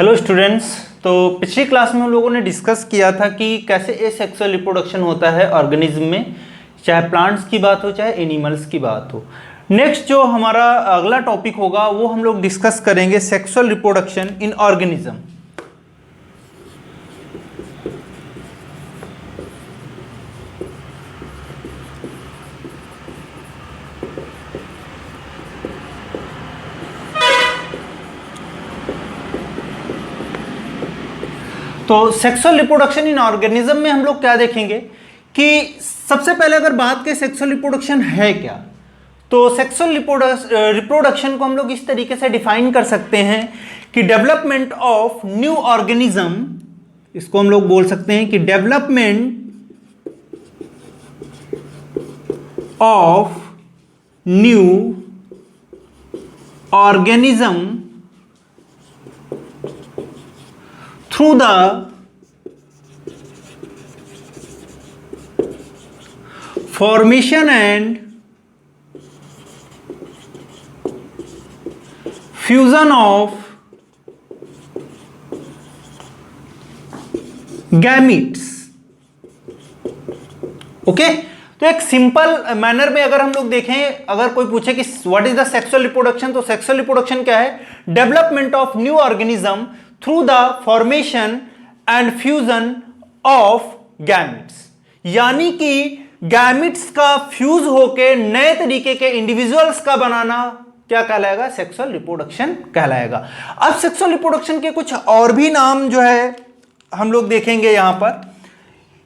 Hello students. तो पिछली class में हम लोगों ने डिस्कस किया था कि कैसे एसेक्सुअल रिप्रोडक्शन होता है ऑर्गेनिज्म में, चाहे प्लांट्स की बात हो चाहे एनिमल्स की बात हो। नेक्स्ट जो हमारा अगला टॉपिक होगा वो हम लोग डिस्कस करेंगे सेक्सुअल रिप्रोडक्शन इन ऑर्गेनिज्म। तो सेक्सुअल रिप्रोडक्शन इन ऑर्गेनिज्म में हम लोग क्या देखेंगे कि सबसे पहले अगर बात करें सेक्सुअल रिप्रोडक्शन है क्या, तो सेक्सुअल रिप्रोडक्शन को हम लोग इस तरीके से डिफाइन कर सकते हैं कि डेवलपमेंट ऑफ न्यू ऑर्गेनिज्म, इसको हम लोग बोल सकते हैं कि development of new organism through the formation and fusion of gametes। Okay, तो एक सिंपल मैनर में अगर हम लोग देखें, अगर कोई पूछे कि what is the sexual reproduction, तो सेक्सुअल रिप्रोडक्शन क्या है? Development of new organism through the formation and fusion of gametes, यानी कि गैमेट्स का फ्यूज होके नए तरीके के इंडिविजुअल्स का बनाना क्या कहलाएगा? सेक्सुअल रिप्रोडक्शन कहलाएगा। अब सेक्सुअल रिप्रोडक्शन के कुछ और भी नाम जो है हम लोग देखेंगे यहां पर।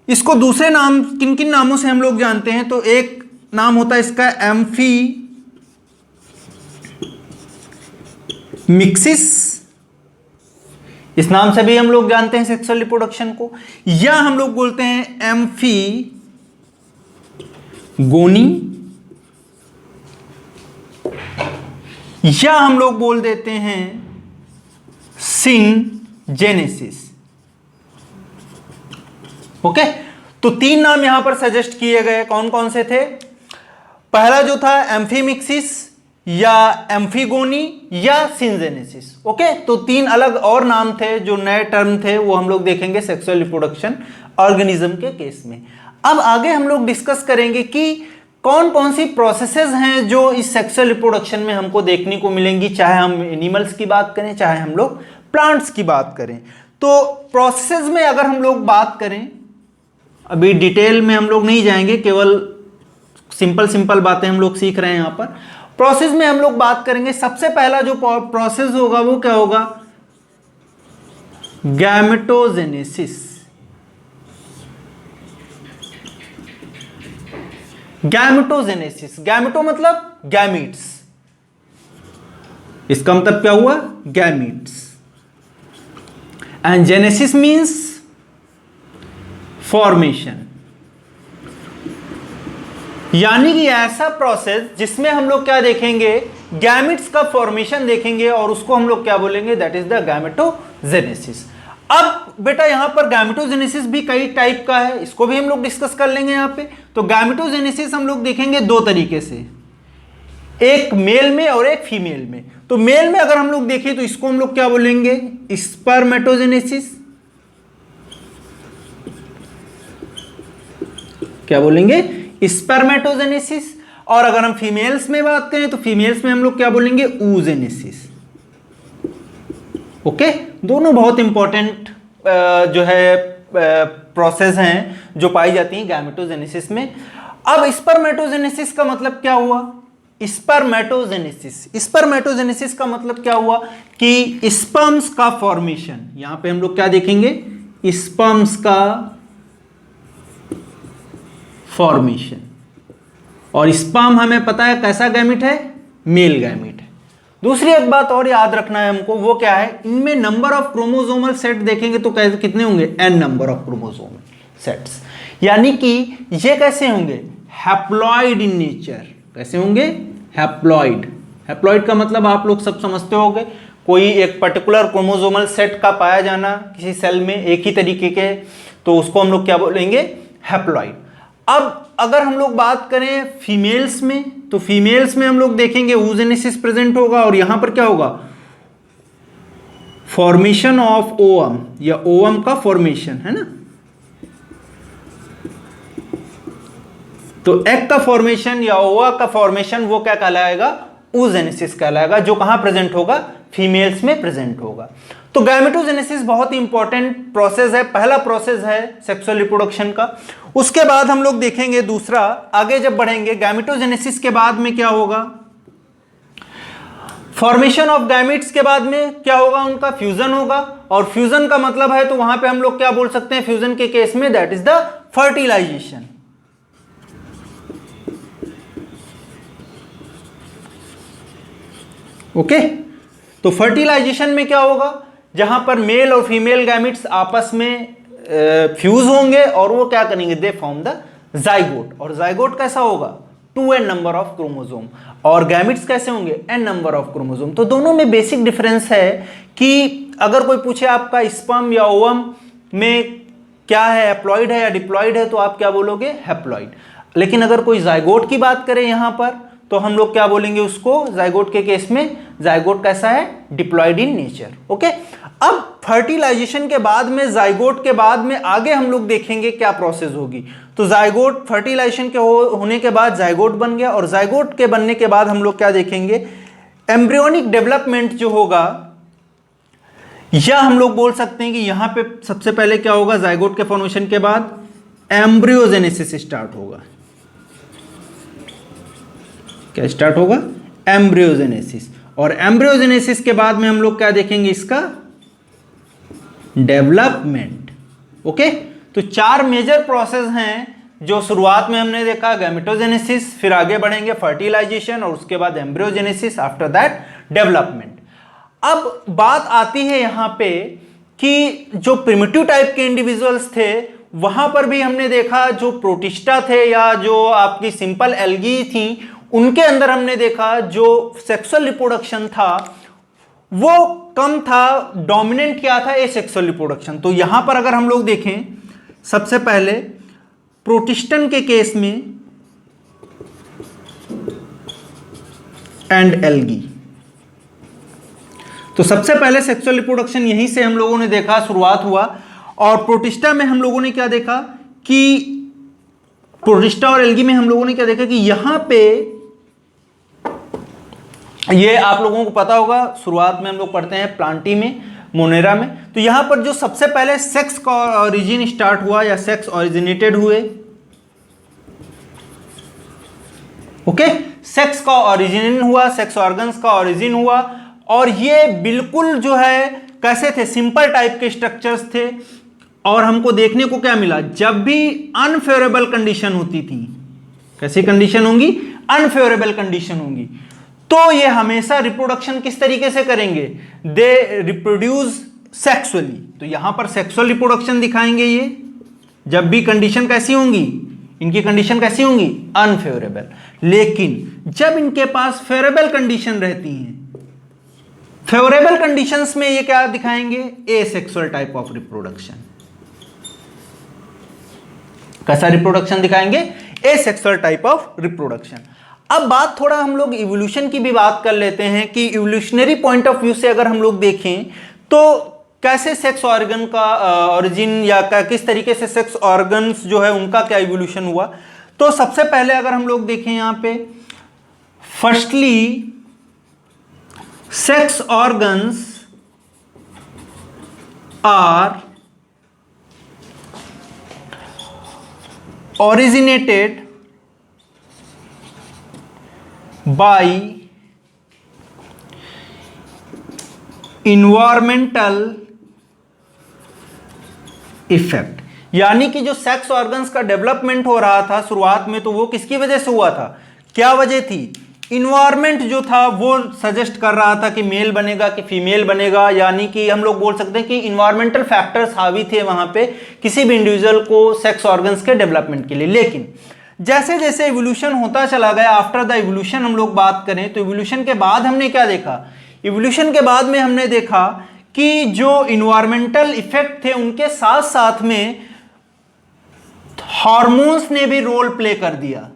इसको दूसरे नाम किन किन नामों से हम लोग जानते हैं, तो एक नाम होता है इसका एम्फी मिक्सिस, इस नाम से भी हम लोग जानते हैं सेक्सुअल रिप्रोडक्शन को, या हम लोग बोलते हैं एम्फी गोनी, या हम लोग बोल देते हैं सिनजेनेसिस। ओके, तो तीन नाम यहां पर सजेस्ट किए गए, कौन कौन से थे? पहला जो था एम्फीमिक्सिस या एम्फीगोनी या सिनजेनेसिस। ओके, तो तीन अलग और नाम थे जो नए टर्म थे, वो हम लोग देखेंगे सेक्सुअल रिप्रोडक्शन ऑर्गेनिज्म के केस में। अब आगे हम लोग डिस्कस करेंगे कि कौन कौन सी प्रोसेसेस हैं जो इस सेक्सुअल रिप्रोडक्शन में हमको देखने को मिलेंगी, चाहे हम एनिमल्स की बात करें चाहे हम लोग प्लांट्स की बात करें। तो प्रोसेसेस में अगर हम लोग बात करें, अभी डिटेल में हम लोग नहीं जाएंगे, केवल सिंपल बातें हम लोग सीख रहे हैं यहां पर। प्रोसेस में हम लोग बात करेंगे, सबसे पहला जो प्रोसेस होगा वो क्या होगा? गैमेटोजेनेसिस। गैमेटोजेनेसिस, गैमेटो मतलब गैमीट्स, इसका मतलब क्या हुआ? Gametes. And genesis means formation, यानी कि ऐसा प्रोसेस जिसमें हम लोग क्या देखेंगे? गैमेट्स का फॉर्मेशन देखेंगे और उसको हम लोग क्या बोलेंगे? That is the gametogenesis. अब बेटा यहां पर गैमेटोजेनेसिस भी कई टाइप का है, इसको भी हम लोग डिस्कस कर लेंगे यहां पे। तो गैमेटोजेनेसिस हम लोग देखेंगे दो तरीके से, एक मेल में और एक फीमेल में। तो मेल में अगर हम लोग देखें तो इसको हम लोग क्या बोलेंगे? स्पर्मेटोजेनेसिस। क्या बोलेंगे? स्पर्मेटोजेनेसिस। और अगर हम फीमेल्स में बात करें तो फीमेल्स में हम लोग क्या बोलेंगे? oogenesis। ओके, दोनों बहुत इंपॉर्टेंट जो है प्रोसेस हैं जो पाई जाती हैं गैमेटोजेनेसिस में। अब स्पर्मेटोजेनेसिस का मतलब क्या हुआ? स्पर्मेटोजेनेसिस का मतलब क्या हुआ कि स्पर्म्स का फॉर्मेशन, यहां पे हम लोग क्या देखेंगे? स्पर्म्स का फॉर्मेशन। और स्पर्म हमें पता है कैसा गैमेट है? मेल गैमेट है। दूसरी एक बात और याद रखना है हमको, वो क्या है? इनमें नंबर ऑफ क्रोमोसोमल सेट देखेंगे तो कैसे कितने होंगे? n number of chromosomal sets, यानी कि ये कैसे होंगे? Haploid in nature. कैसे होंगे? हैप्लॉइड। हैप्लॉइड का मतलब आप लोग सब समझते होंगे, कोई एक पर्टिकुलर क्रोमोसोमल सेट का पाया जाना किसी सेल में एक ही तरीके के, तो उसको हम लोग क्या बोलेंगे? हैप्लॉइड। अब अगर हम लोग बात करें फीमेल्स में, तो फीमेल्स में हम लोग देखेंगे oogenesis प्रेजेंट होगा और यहां पर क्या होगा? फॉर्मेशन ऑफ ओवम या ओवम का फॉर्मेशन है ना, तो एग का फॉर्मेशन या ओवा का फॉर्मेशन वो क्या कहलाएगा, oogenesis कहलाएगा, जो कहां प्रेजेंट होगा, फीमेल्स में प्रेजेंट होगा। तो गैमेटोजेनेसिस बहुत ही इंपॉर्टेंट प्रोसेस है, पहला प्रोसेस है सेक्सुअल रिप्रोडक्शन का। उसके बाद हम लोग देखेंगे दूसरा, आगे जब बढ़ेंगे गैमेटोजेनेसिस के बाद में क्या होगा, फॉर्मेशन ऑफ गैमेट्स के बाद में क्या होगा, उनका फ्यूजन होगा, और फ्यूजन का मतलब है तो वहां पे हम लोग क्या बोल सकते हैं फ्यूजन के केस में, that is the fertilization. Okay तो फर्टिलाइजेशन में क्या होगा, जहां पर मेल और फीमेल गैमेट्स आपस में फ्यूज होंगे और वो क्या करेंगे, दे फॉर्म द जाइगोट, और जाइगोट कैसा होगा, 2n नंबर ऑफ क्रोमोसोम, और गैमेट्स कैसे होंगे, n नंबर ऑफ क्रोमोसोम। तो दोनों में बेसिक डिफरेंस है कि अगर कोई पूछे आपका स्पर्म या ओवम में क्या है, हैप्लॉइड है या डिप्लॉइड है, तो आप क्या बोलोगे, हैप्लॉइड। लेकिन अगर कोई जाइगोट की बात करें यहां पर, तो हम लोग क्या बोलेंगे उसको, जाइगोट के केस में जाइगोट कैसा है, डिप्लॉइड इन नेचर। ओके अब फर्टिलाइजेशन के बाद में, जाइगोट के बाद में आगे हम लोग देखेंगे क्या प्रोसेस होगी। तो जाइगोट फर्टिलाइजेशन के होने के बाद जाइगोट बन गया, और जाइगोट के बनने के बाद हम लोग क्या देखेंगे, एम्ब्रियोनिक डेवलपमेंट जो होगा, या हम लोग बोल सकते हैं कि यहां पे सबसे पहले क्या होगा, जाइगोट के फॉर्मेशन के बाद एम्ब्रियोजेनेसिस स्टार्ट होगा। क्या स्टार्ट होगा, एम्ब्रियोजेनेसिस, और एम्ब्रियोजेनेसिस के बाद में हम लोग क्या देखेंगे, इसका डेवलपमेंट। ओके तो 4 मेजर प्रोसेस हैं जो शुरुआत में हमने देखा, गैमेटोजेनेसिस, फिर आगे बढ़ेंगे फर्टिलाइजेशन, और उसके बाद एम्ब्रियोजेनेसिस, आफ्टर दैट डेवलपमेंट। अब बात आती है यहां पे कि जो प्रिमिटिव टाइप के इंडिविजुअल्स थे, वहां पर भी हमने देखा जो प्रोटिस्टा थे या जो आपकी सिंपल एल्गी थी, उनके अंदर हमने देखा जो सेक्सुअल रिप्रोडक्शन था वो कम था, डोमिनेंट क्या था, एसेक्सुअल रिप्रोडक्शन। तो यहां पर अगर हम लोग देखें, सबसे पहले प्रोटिस्टन के केस में एंड एल्गी, तो सबसे पहले सेक्सुअल रिप्रोडक्शन यहीं से हम लोगों ने देखा, शुरुआत हुआ। और प्रोटिस्टा में हम लोगों ने क्या देखा कि प्रोटिस्टा और एल्गी में हम लोगों ने क्या देखा कि यहां पे, ये आप लोगों को पता होगा, शुरुआत में हम लोग पढ़ते हैं प्लांटी में, मोनेरा में, तो यहां पर जो सबसे पहले सेक्स का ओरिजिन स्टार्ट हुआ या सेक्स ओरिजिनेटेड हुए। ओके सेक्स का ओरिजिन हुआ, सेक्स ऑर्गन्स का ओरिजिन हुआ, और ये बिल्कुल जो है कैसे थे, सिंपल टाइप के स्ट्रक्चर्स थे। और हमको देखने को क्या मिला, जब भी अनफेवरेबल कंडीशन होती थी, कैसी कंडीशन होंगी, अनफेवरेबल कंडीशन होंगी, तो ये हमेशा रिप्रोडक्शन किस तरीके से करेंगे, दे रिप्रोड्यूस सेक्सुअली। तो यहां पर सेक्सुअल रिप्रोडक्शन दिखाएंगे ये, जब भी कंडीशन कैसी होंगी, इनकी कंडीशन कैसी होंगी, अनफेवरेबल। लेकिन जब इनके पास फेवरेबल कंडीशन रहती हैं, फेवरेबल कंडीशंस में ये क्या दिखाएंगे, एसेक्सुअल टाइप ऑफ रिप्रोडक्शन। कैसा रिप्रोडक्शन दिखाएंगे, एसेक्सुअल टाइप ऑफ रिप्रोडक्शन। अब बात थोड़ा हम लोग इवोल्यूशन की भी बात कर लेते हैं कि इवोल्यूशनरी पॉइंट ऑफ व्यू से अगर हम लोग देखें तो कैसे सेक्स ऑर्गन का ओरिजिन या किस तरीके से सेक्स ऑर्गन्स जो है उनका क्या इवोल्यूशन हुआ। तो सबसे पहले अगर हम लोग देखें यहां पे, firstly sex organs are originated by environmental effect. यानी कि जो सेक्स ऑर्गन्स का डेवलपमेंट हो रहा था शुरुआत में, तो वो किसकी वजह से हुआ था, क्या वजह थी, इन्वायरमेंट जो था वो सजेस्ट कर रहा था कि मेल बनेगा कि फीमेल बनेगा। यानी कि हम लोग बोल सकते हैं कि इन्वायरमेंटल फैक्टर्स हावी थे वहां पे किसी भी इंडिविजुअल को सेक्स ऑर्गन्स के डेवलपमेंट के लिए। लेकिन जैसे जैसे इवोल्यूशन होता चला गया, आफ्टर द इवोल्यूशन हम लोग बात करें तो इवोल्यूशन के बाद हमने क्या देखा, इवोल्यूशन के बाद में हमने देखा कि जो इन्वायरमेंटल इफेक्ट थे उनके साथ साथ में हार्मोन्स ने भी रोल प्ले कर दिया।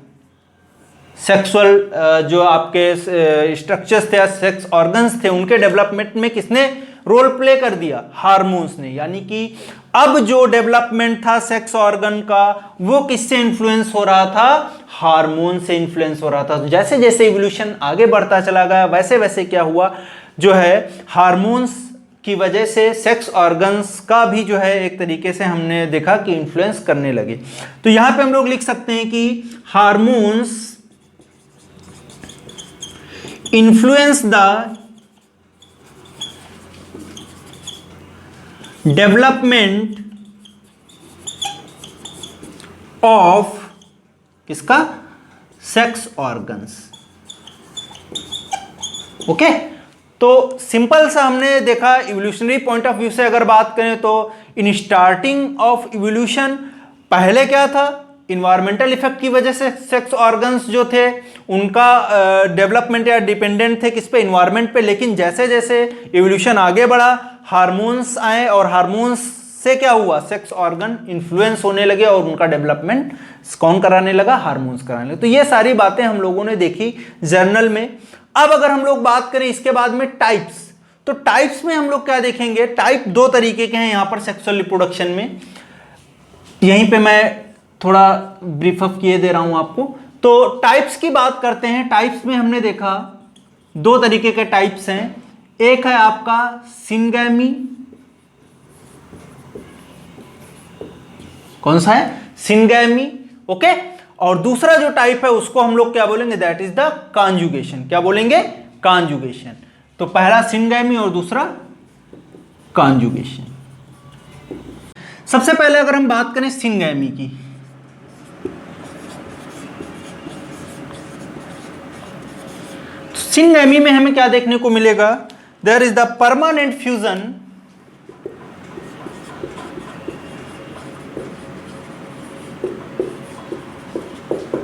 सेक्सुअल जो आपके स्ट्रक्चर्स थे, सेक्स ऑर्गन्स थे, उनके डेवलपमेंट में किसने रोल प्ले कर दिया हार्मोन्स ने, यानी कि अब जो डेवलपमेंट था सेक्स ऑर्गन का वो किससे इन्फ्लुएंस हो रहा था, हार्मोन से इन्फ्लुएंस हो रहा था। तो जैसे जैसे इवोल्यूशन आगे बढ़ता चला गया वैसे वैसे क्या हुआ, जो है हार्मोन्स की वजह से सेक्स ऑर्गन्स का भी जो है एक तरीके से हमने देखा कि इन्फ्लुएंस करने लगे। तो यहां पे हम लोग लिख सकते हैं कि hormones influence the development of किसका, सेक्स ऑर्गन्स। ओके, तो सिंपल सा हमने देखा इवोल्यूशनरी पॉइंट ऑफ व्यू से अगर बात करें तो इन स्टार्टिंग ऑफ इवोल्यूशन पहले क्या था, इन्वायरमेंटल इफेक्ट की वजह से सेक्स ऑर्गन्स जो थे उनका डेवलपमेंट या डिपेंडेंट थे किस पे, इन्वायरमेंट पे। लेकिन जैसे जैसे इवोल्यूशन आगे बढ़ा हार्मोन्स आए और हार्मोन्स से क्या हुआ, सेक्स ऑर्गन इन्फ्लुएंस होने लगे और उनका डेवलपमेंट कौन कराने लगा, हार्मोन्स कराने लगे। तो ये सारी बातें हम लोगों ने देखी जर्नल में। अब अगर हम लोग बात करें इसके बाद में टाइप्स, तो टाइप्स में हम लोग क्या देखेंगे, टाइप दो तरीके के हैं यहां पर सेक्सुअल रिप्रोडक्शन में। यहीं पे मैं थोड़ा ब्रीफ अप किए दे रहा हूं आपको। तो टाइप्स की बात करते हैं। टाइप्स में हमने देखा दो तरीके के टाइप्स हैं, एक है आपका सिनगैमी, कौन सा है, सिनगैमी। ओके, और दूसरा जो टाइप है उसको हम लोग क्या बोलेंगे, दैट इज द कॉन्जुगेशन। क्या बोलेंगे, कॉन्जुगेशन। तो पहला सिनगैमी और दूसरा कॉन्जुगेशन। सबसे पहले अगर हम बात करें सिनगैमी की, तो सिनगैमी में हमें क्या देखने को मिलेगा, there is the permanent fusion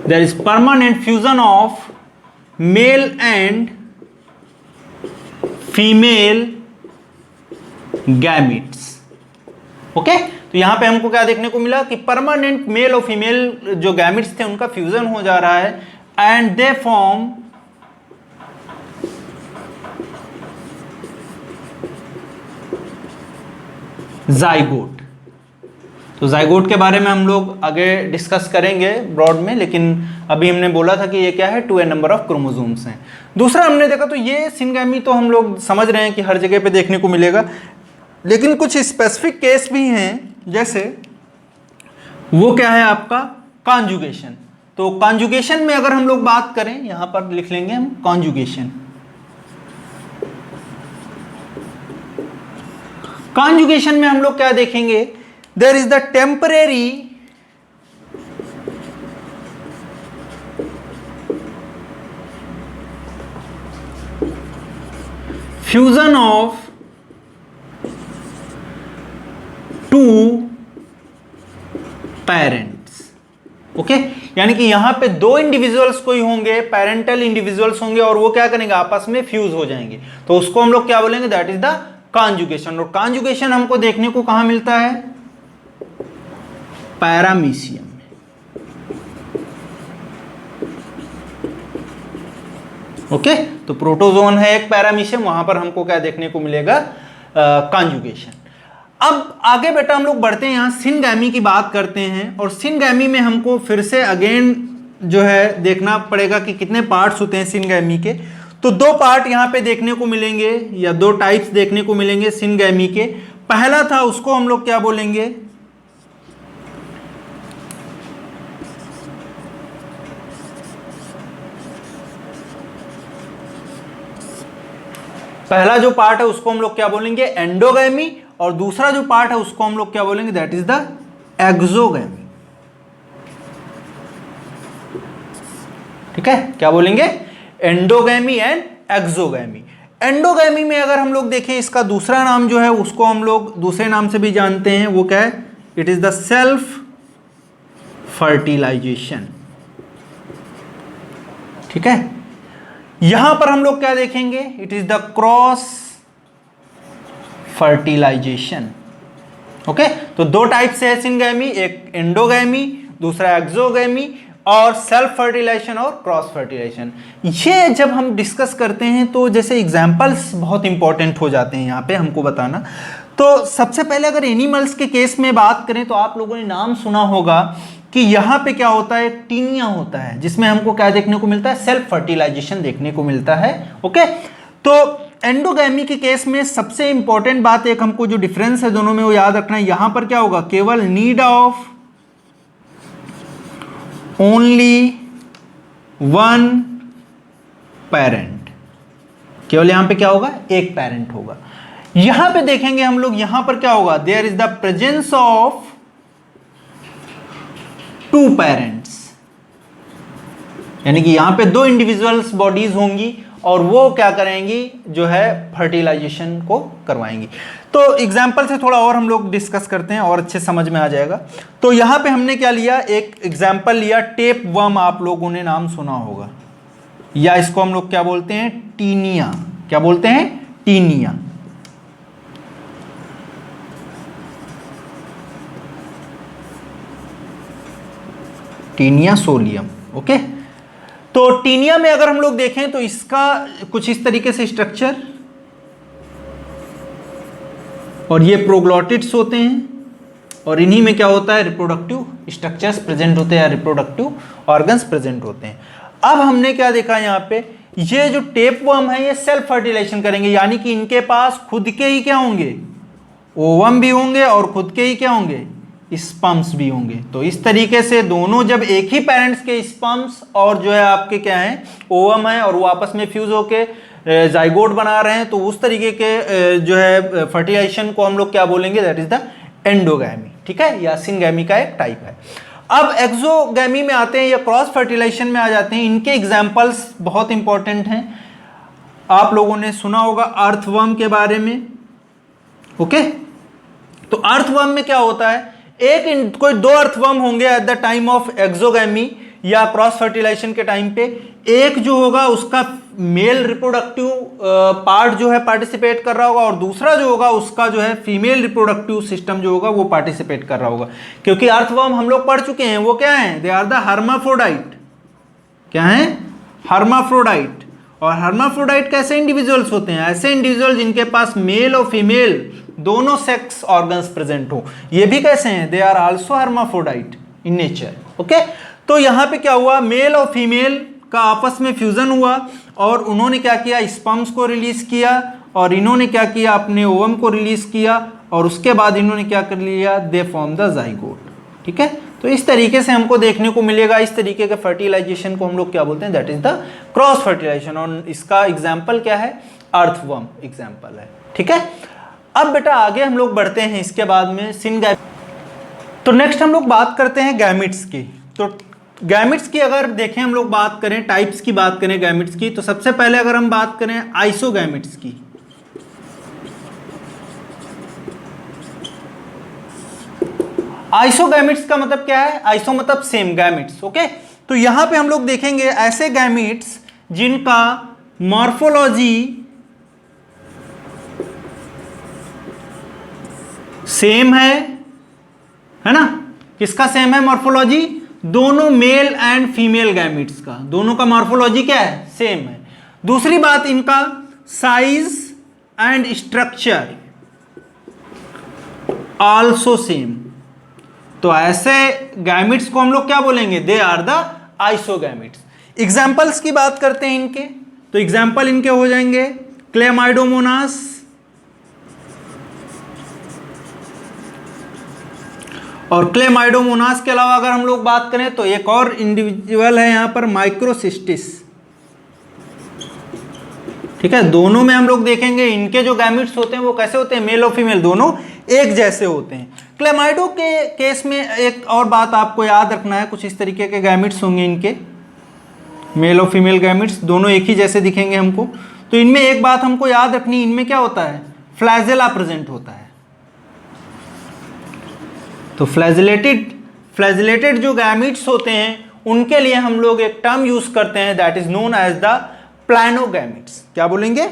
there is permanent fusion of male and female gametes। Okay, तो यहां पे हमको क्या देखने को मिला कि परमानेंट मेल और फीमेल जो गैमेट्स थे उनका फ्यूजन हो जा रहा है एंड दे फॉर्म जाइगोट। तो जाइगोट के बारे में हम लोग आगे डिस्कस करेंगे ब्रॉड में, लेकिन अभी हमने बोला था कि ये क्या है, 2n नंबर ऑफ क्रोमोसोम्स हैं। दूसरा हमने देखा तो ये सिनगैमी तो हम लोग समझ रहे हैं कि हर जगह पे देखने को मिलेगा, लेकिन कुछ स्पेसिफिक केस भी हैं, जैसे वो क्या है आपका कॉन्जुगेशन। तो कॉन्जुगेशन में अगर हम लोग बात करें, यहां पर लिख लेंगे हम कॉन्जुगेशन। कॉन्जुगेशन में हम लोग क्या देखेंगे, there is the temporary fusion of two parents। Okay, यानी कि यहां पे दो इंडिविजुअल्स कोई होंगे, पेरेंटल इंडिविजुअल्स होंगे और वो क्या करेंगे, आपस में फ्यूज हो जाएंगे। तो उसको हम लोग क्या बोलेंगे, दैट इज द कॉन्जुगेशन। और कॉन्जुगेशन हमको देखने को कहां मिलता है, पैरामीशियम में। ओके, तो प्रोटोजोन है एक पैरामीशियम, वहां पर हमको क्या देखने को मिलेगा, कॉन्जुगेशन। अब आगे बेटा हम लोग बढ़ते हैं, यहां सिनगैमी की बात करते हैं। और सिनगैमी में हमको फिर से अगेन जो है देखना पड़ेगा कि कितने पार्ट्स होते हैं सिनगैमी के। तो दो पार्ट यहां पे देखने को मिलेंगे या दो टाइप्स देखने को मिलेंगे सिनगैमी के। पहला था उसको हम लोग क्या बोलेंगे, पहला जो पार्ट है उसको हम लोग क्या बोलेंगे, एंडोगैमी। और दूसरा जो पार्ट है उसको हम लोग क्या बोलेंगे, दैट इज द एक्सोगैमी। ठीक है, क्या बोलेंगे, एंडोगैमी एंड एक्सोगैमी। एंडोगैमी में अगर हम लोग देखें, इसका दूसरा नाम जो है उसको हम लोग दूसरे नाम से भी जानते हैं, वो क्या है, it is the self fertilization. ठीक है, यहां पर हम लोग क्या देखेंगे, it is the cross fertilization. Okay, तो दो टाइप से है सिनगैमी, एक एंडोगैमी दूसरा एक्सोगैमी। और सेल्फ फर्टिलाइजेशन और क्रॉस फर्टिलाइजेशन। ये जब हम डिस्कस करते हैं तो जैसे एग्जांपल्स बहुत इंपॉर्टेंट हो जाते हैं यहाँ पे हमको बताना। तो सबसे पहले अगर एनिमल्स के केस में बात करें तो आप लोगों ने नाम सुना होगा कि यहाँ पे क्या होता है, टीनिया होता है, जिसमें हमको क्या देखने को मिलता है, सेल्फ फर्टिलाइजेशन देखने को मिलता है। ओके, तो एंडोगैमी के केस में सबसे इंपॉर्टेंट बात एक हमको जो डिफरेंस है दोनों में वो याद रखना है। यहां पर क्या होगा, केवल need of only one parent, केवल यहां पे क्या होगा, एक पेरेंट होगा। यहां पे देखेंगे हम लोग, यहां पर क्या होगा, there is the presence of two parents, यानी कि यहां पे दो इंडिविजुअल्स बॉडीज होंगी और वो क्या करेंगी, जो है फर्टिलाइजेशन को करवाएंगी। तो एग्जाम्पल से थोड़ा और हम लोग डिस्कस करते हैं और अच्छे समझ में आ जाएगा। तो यहां पे हमने क्या लिया, एक एग्जाम्पल लिया टेप वर्म, आप लोगों ने नाम सुना होगा, या इसको हम लोग क्या बोलते हैं, टीनिया। क्या बोलते हैं, टीनिया। Taenia solium. ओके, तो टीनिया में अगर हम लोग देखें तो इसका कुछ इस तरीके से स्ट्रक्चर, और ये प्रोग्लॉटिड्स होते हैं, और इन्हीं में क्या होता है, रिप्रोडक्टिव स्ट्रक्चर्स प्रेजेंट होते हैं, रिप्रोडक्टिव ऑर्गन्स प्रेजेंट होते हैं। अब हमने क्या देखा यहाँ पे, ये जो टेप वर्म है ये सेल्फ फर्टिलाइजेशन करेंगे, यानी कि इनके पास खुद के ही क्या होंगे, ओवम भी होंगे और खुद के ही क्या होंगे, स्पर्म्स भी होंगे। तो इस तरीके से दोनों जब एक ही पेरेंट्स के स्पर्म्स और जो है आपके क्या है, ओवम है, और वो आपस में फ्यूज होके जाइगोट बना रहे हैं, तो उस तरीके के जो है फर्टिलाइजेशन को हम लोग क्या बोलेंगे, दैट इज द एंडोगैमी। ठीक है, या सिंगैमी का एक टाइप है। अब एक्सोगैमी में आते हैं या क्रॉस फर्टिलाइजेशन में आ जाते हैं। इनके एग्जाम्पल्स बहुत इंपॉर्टेंट हैं। आप लोगों ने सुना होगा अर्थवर्म के बारे में। ओके, तो अर्थवर्म में क्या होता है, एक कोई दो अर्थवर्म होंगे at the time of exogamy या क्रॉस फर्टिलाइजेशन के टाइम पे। एक जो होगा उसका मेल रिप्रोडक्टिव पार्ट जो है पार्टिसिपेट कर रहा होगा, और दूसरा जो होगा उसका जो है फीमेल रिप्रोडक्टिव सिस्टम जो होगा वो पार्टिसिपेट कर रहा होगा। क्योंकि अर्थवर्म हम लोग पढ़ चुके हैं, वो क्या है, दे आर द हर्माफ्रोडाइट। क्या है, हर्माफ्रोडाइट। और हर्माफ्रोडाइट कैसे इंडिविजुअल्स होते हैं, ऐसे इंडिविजुअल जिनके पास मेल और फीमेल दोनों सेक्स ऑर्गन्स प्रेजेंट हो। ये भी कैसे हैं, they are also hermaphrodite in nature. Okay, तो यहां पे क्या हुआ, मेल और फीमेल का आपस में फ्यूजन हुआ, और उन्होंने क्या किया, स्पर्म्स को रिलीज किया, और इन्होंने क्या किया, अपने ओवम को रिलीज किया, और उसके बाद इन्होंने क्या कर लिया, दे फॉर्म द जाइगोट। ठीक है, तो इस तरीके से हमको देखने को मिलेगा। इस तरीके के फर्टिलाइजेशन को हम लोग क्या बोलते हैं, that is the cross fertilization, और इसका एग्जाम्पल क्या है, अर्थवर्म एग्जाम्पल है। ठीक है, अब बेटा आगे हम लोग बढ़ते हैं, इसके बाद में सिनगैमी। तो नेक्स्ट हम लोग बात करते हैं गैमिट्स की। तो गैमिट्स की अगर देखें हम लोग बात करें, टाइप्स की बात करें गैमिट्स की, तो सबसे पहले अगर हम बात करें आइसोगैमिट्स की। आइसोगैमिट्स का मतलब क्या है, आइसो मतलब सेम, गैमिट्स। ओके, तो यहां पे हम लोग देखेंगे ऐसे गैमिट्स जिनका मॉर्फोलॉजी सेम है ना। किसका सेम है मॉर्फोलॉजी, दोनों मेल एंड फीमेल गैमिट्स का, दोनों का मॉर्फोलॉजी क्या है, सेम है। दूसरी बात, इनका size and structure also same. तो ऐसे गैमिट्स को हम लोग क्या बोलेंगे, दे आर द आइसोगैमिट्स। एग्जाम्पल्स की बात करते हैं इनके, तो एग्जाम्पल इनके हो जाएंगे क्लेमाइडोमोनास, और क्लेमाइडोमोनास के अलावा अगर हम लोग बात करें तो एक और इंडिविजुअल है यहां पर, माइक्रोसिस्टिस। ठीक है, दोनों में हम लोग देखेंगे इनके जो गैमिट्स होते हैं वो कैसे होते हैं, मेल और फीमेल दोनों एक जैसे होते हैं। क्लेमाइडो के केस में एक और बात आपको याद रखना है, कुछ इस तरीके के गैमिट्स होंगे इनके, मेल और फीमेल गैमिट्स दोनों एक ही जैसे दिखेंगे हमको। तो इनमें एक बात हमको याद रखनी, इनमें क्या होता है, फ्लैजेला प्रेजेंट होता है। तो फ्लैजिलेटेड जो गैमिट्स होते हैं उनके लिए हम लोग एक टर्म यूज करते हैं, that is known as the planogametes. क्या बोलेंगे,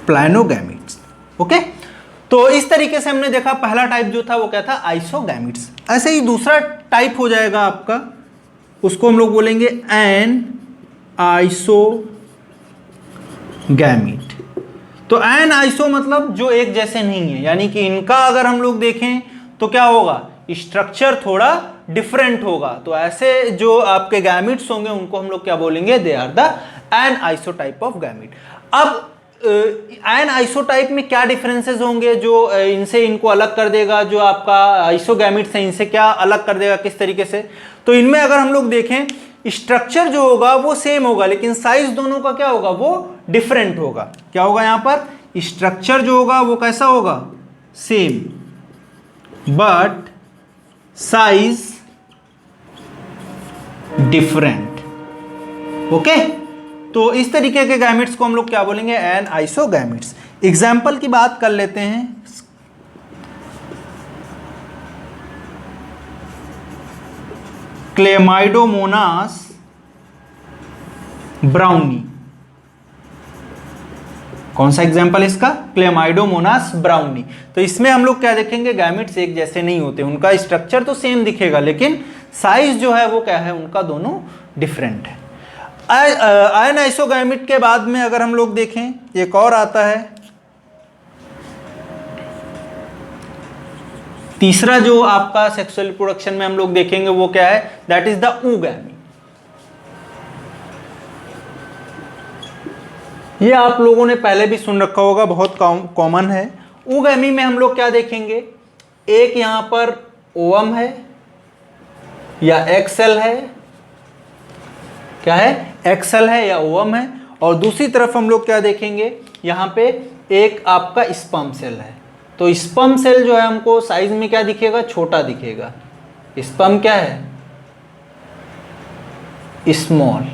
प्लैनोगैमिट्स। ओके, तो इस तरीके से हमने देखा पहला टाइप जो था वो क्या था, आइसोगैमिट्स। ऐसे ही दूसरा टाइप हो जाएगा आपका, उसको हम लोग बोलेंगे एन आइसोगैमिट। तो एन आइसो मतलब जो एक जैसे नहीं है, यानी कि इनका अगर हम लोग देखें तो क्या होगा, स्ट्रक्चर थोड़ा डिफरेंट होगा। तो ऐसे जो आपके गैमिट्स होंगे उनको हम लोग क्या बोलेंगे, they are the an isotype of gamete. अब एन आइसोटाइप में क्या डिफरेंसेस होंगे जो इनसे इनको अलग कर देगा, जो आपका आइसोगैमिट्स है इनसे क्या अलग कर देगा, किस तरीके से। तो इनमें अगर हम लोग देखें स्ट्रक्चर जो होगा वो सेम होगा, लेकिन साइज दोनों का क्या होगा, वो डिफरेंट होगा। क्या होगा यहाँ पर, स्ट्रक्चर जो होगा वो कैसा होगा, same, but size different. Okay, तो इस तरीके के गैमिट्स को हम लोग क्या बोलेंगे, एन आइसोगैमिट्स। एग्जाम्पल की बात कर लेते हैं। क्लेमाइडोमोनास ब्राउनी, कौन सा एग्जाम्पल इसका, क्लेमाइडोमोनास ब्राउनी। तो इसमें हम लोग क्या देखेंगे, गैमिट्स एक जैसे नहीं होते, उनका स्ट्रक्चर तो सेम दिखेगा लेकिन साइज जो है वो क्या है, उनका दोनों डिफरेंट है। एन आइसोगैमिट के बाद में अगर हम लोग देखें एक और आता है, तीसरा जो आपका सेक्सुअल रिप्रोडक्शन में हम लोग देखेंगे वो क्या है, दैट इज द oogamete। ये आप लोगों ने पहले भी सुन रखा होगा, बहुत कॉमन है। oogamete में हम लोग क्या देखेंगे, एक यहां पर ओवम है या एग सेल है, क्या है, एग सेल है या ओवम है, और दूसरी तरफ हम लोग क्या देखेंगे, यहां पे एक आपका स्पर्म सेल है। तो स्पर्म सेल जो है हमको साइज में क्या दिखेगा, छोटा दिखेगा। स्पर्म क्या है, स्मॉल।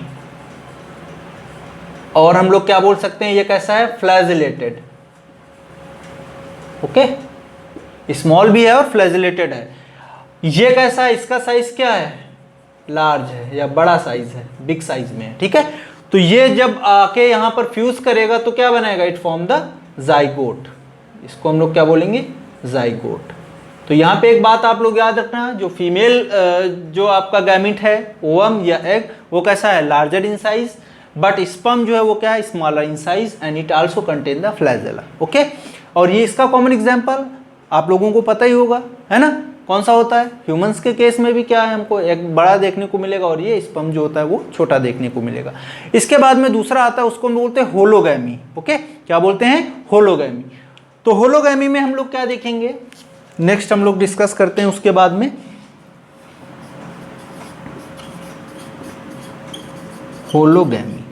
और हम लोग क्या बोल सकते हैं, ये कैसा है, फ्लैजिलेटेड। ओके, स्मॉल भी है और फ्लैजिलेटेड है। ये कैसा है, इसका साइज क्या है, लार्ज है या बड़ा साइज है, बिग साइज में है। ठीक है, तो ये जब आके यहां पर फ्यूज करेगा तो क्या बनाएगा, इट फॉर्म द जाइगोट। इसको हम लोग क्या बोलेंगे, जाइगोट। तो यहाँ पे एक बात आप लोग याद रखना, जो फीमेल जो आपका गैमिट है, ओवम या एग, वो कैसा है, larger in size, but sperm जो है वो क्या है, smaller in size, and it also contain the flagella. Okay, और ये इसका कॉमन एग्जांपल आप लोगों को पता ही होगा, है ना, कौन सा होता है, ह्यूमंस के केस में भी क्या है, हमको एक बड़ा देखने को मिलेगा और ये स्पर्म जो होता है वो छोटा देखने को मिलेगा। इसके बाद में दूसरा आता है, उसको हम बोलते हैं होलोगैमी। ओके, क्या बोलते हैं, होलोगैमी। तो होलोगैमी में हम लोग क्या देखेंगे, नेक्स्ट हम लोग डिस्कस करते हैं उसके बाद में। होलोगैमी,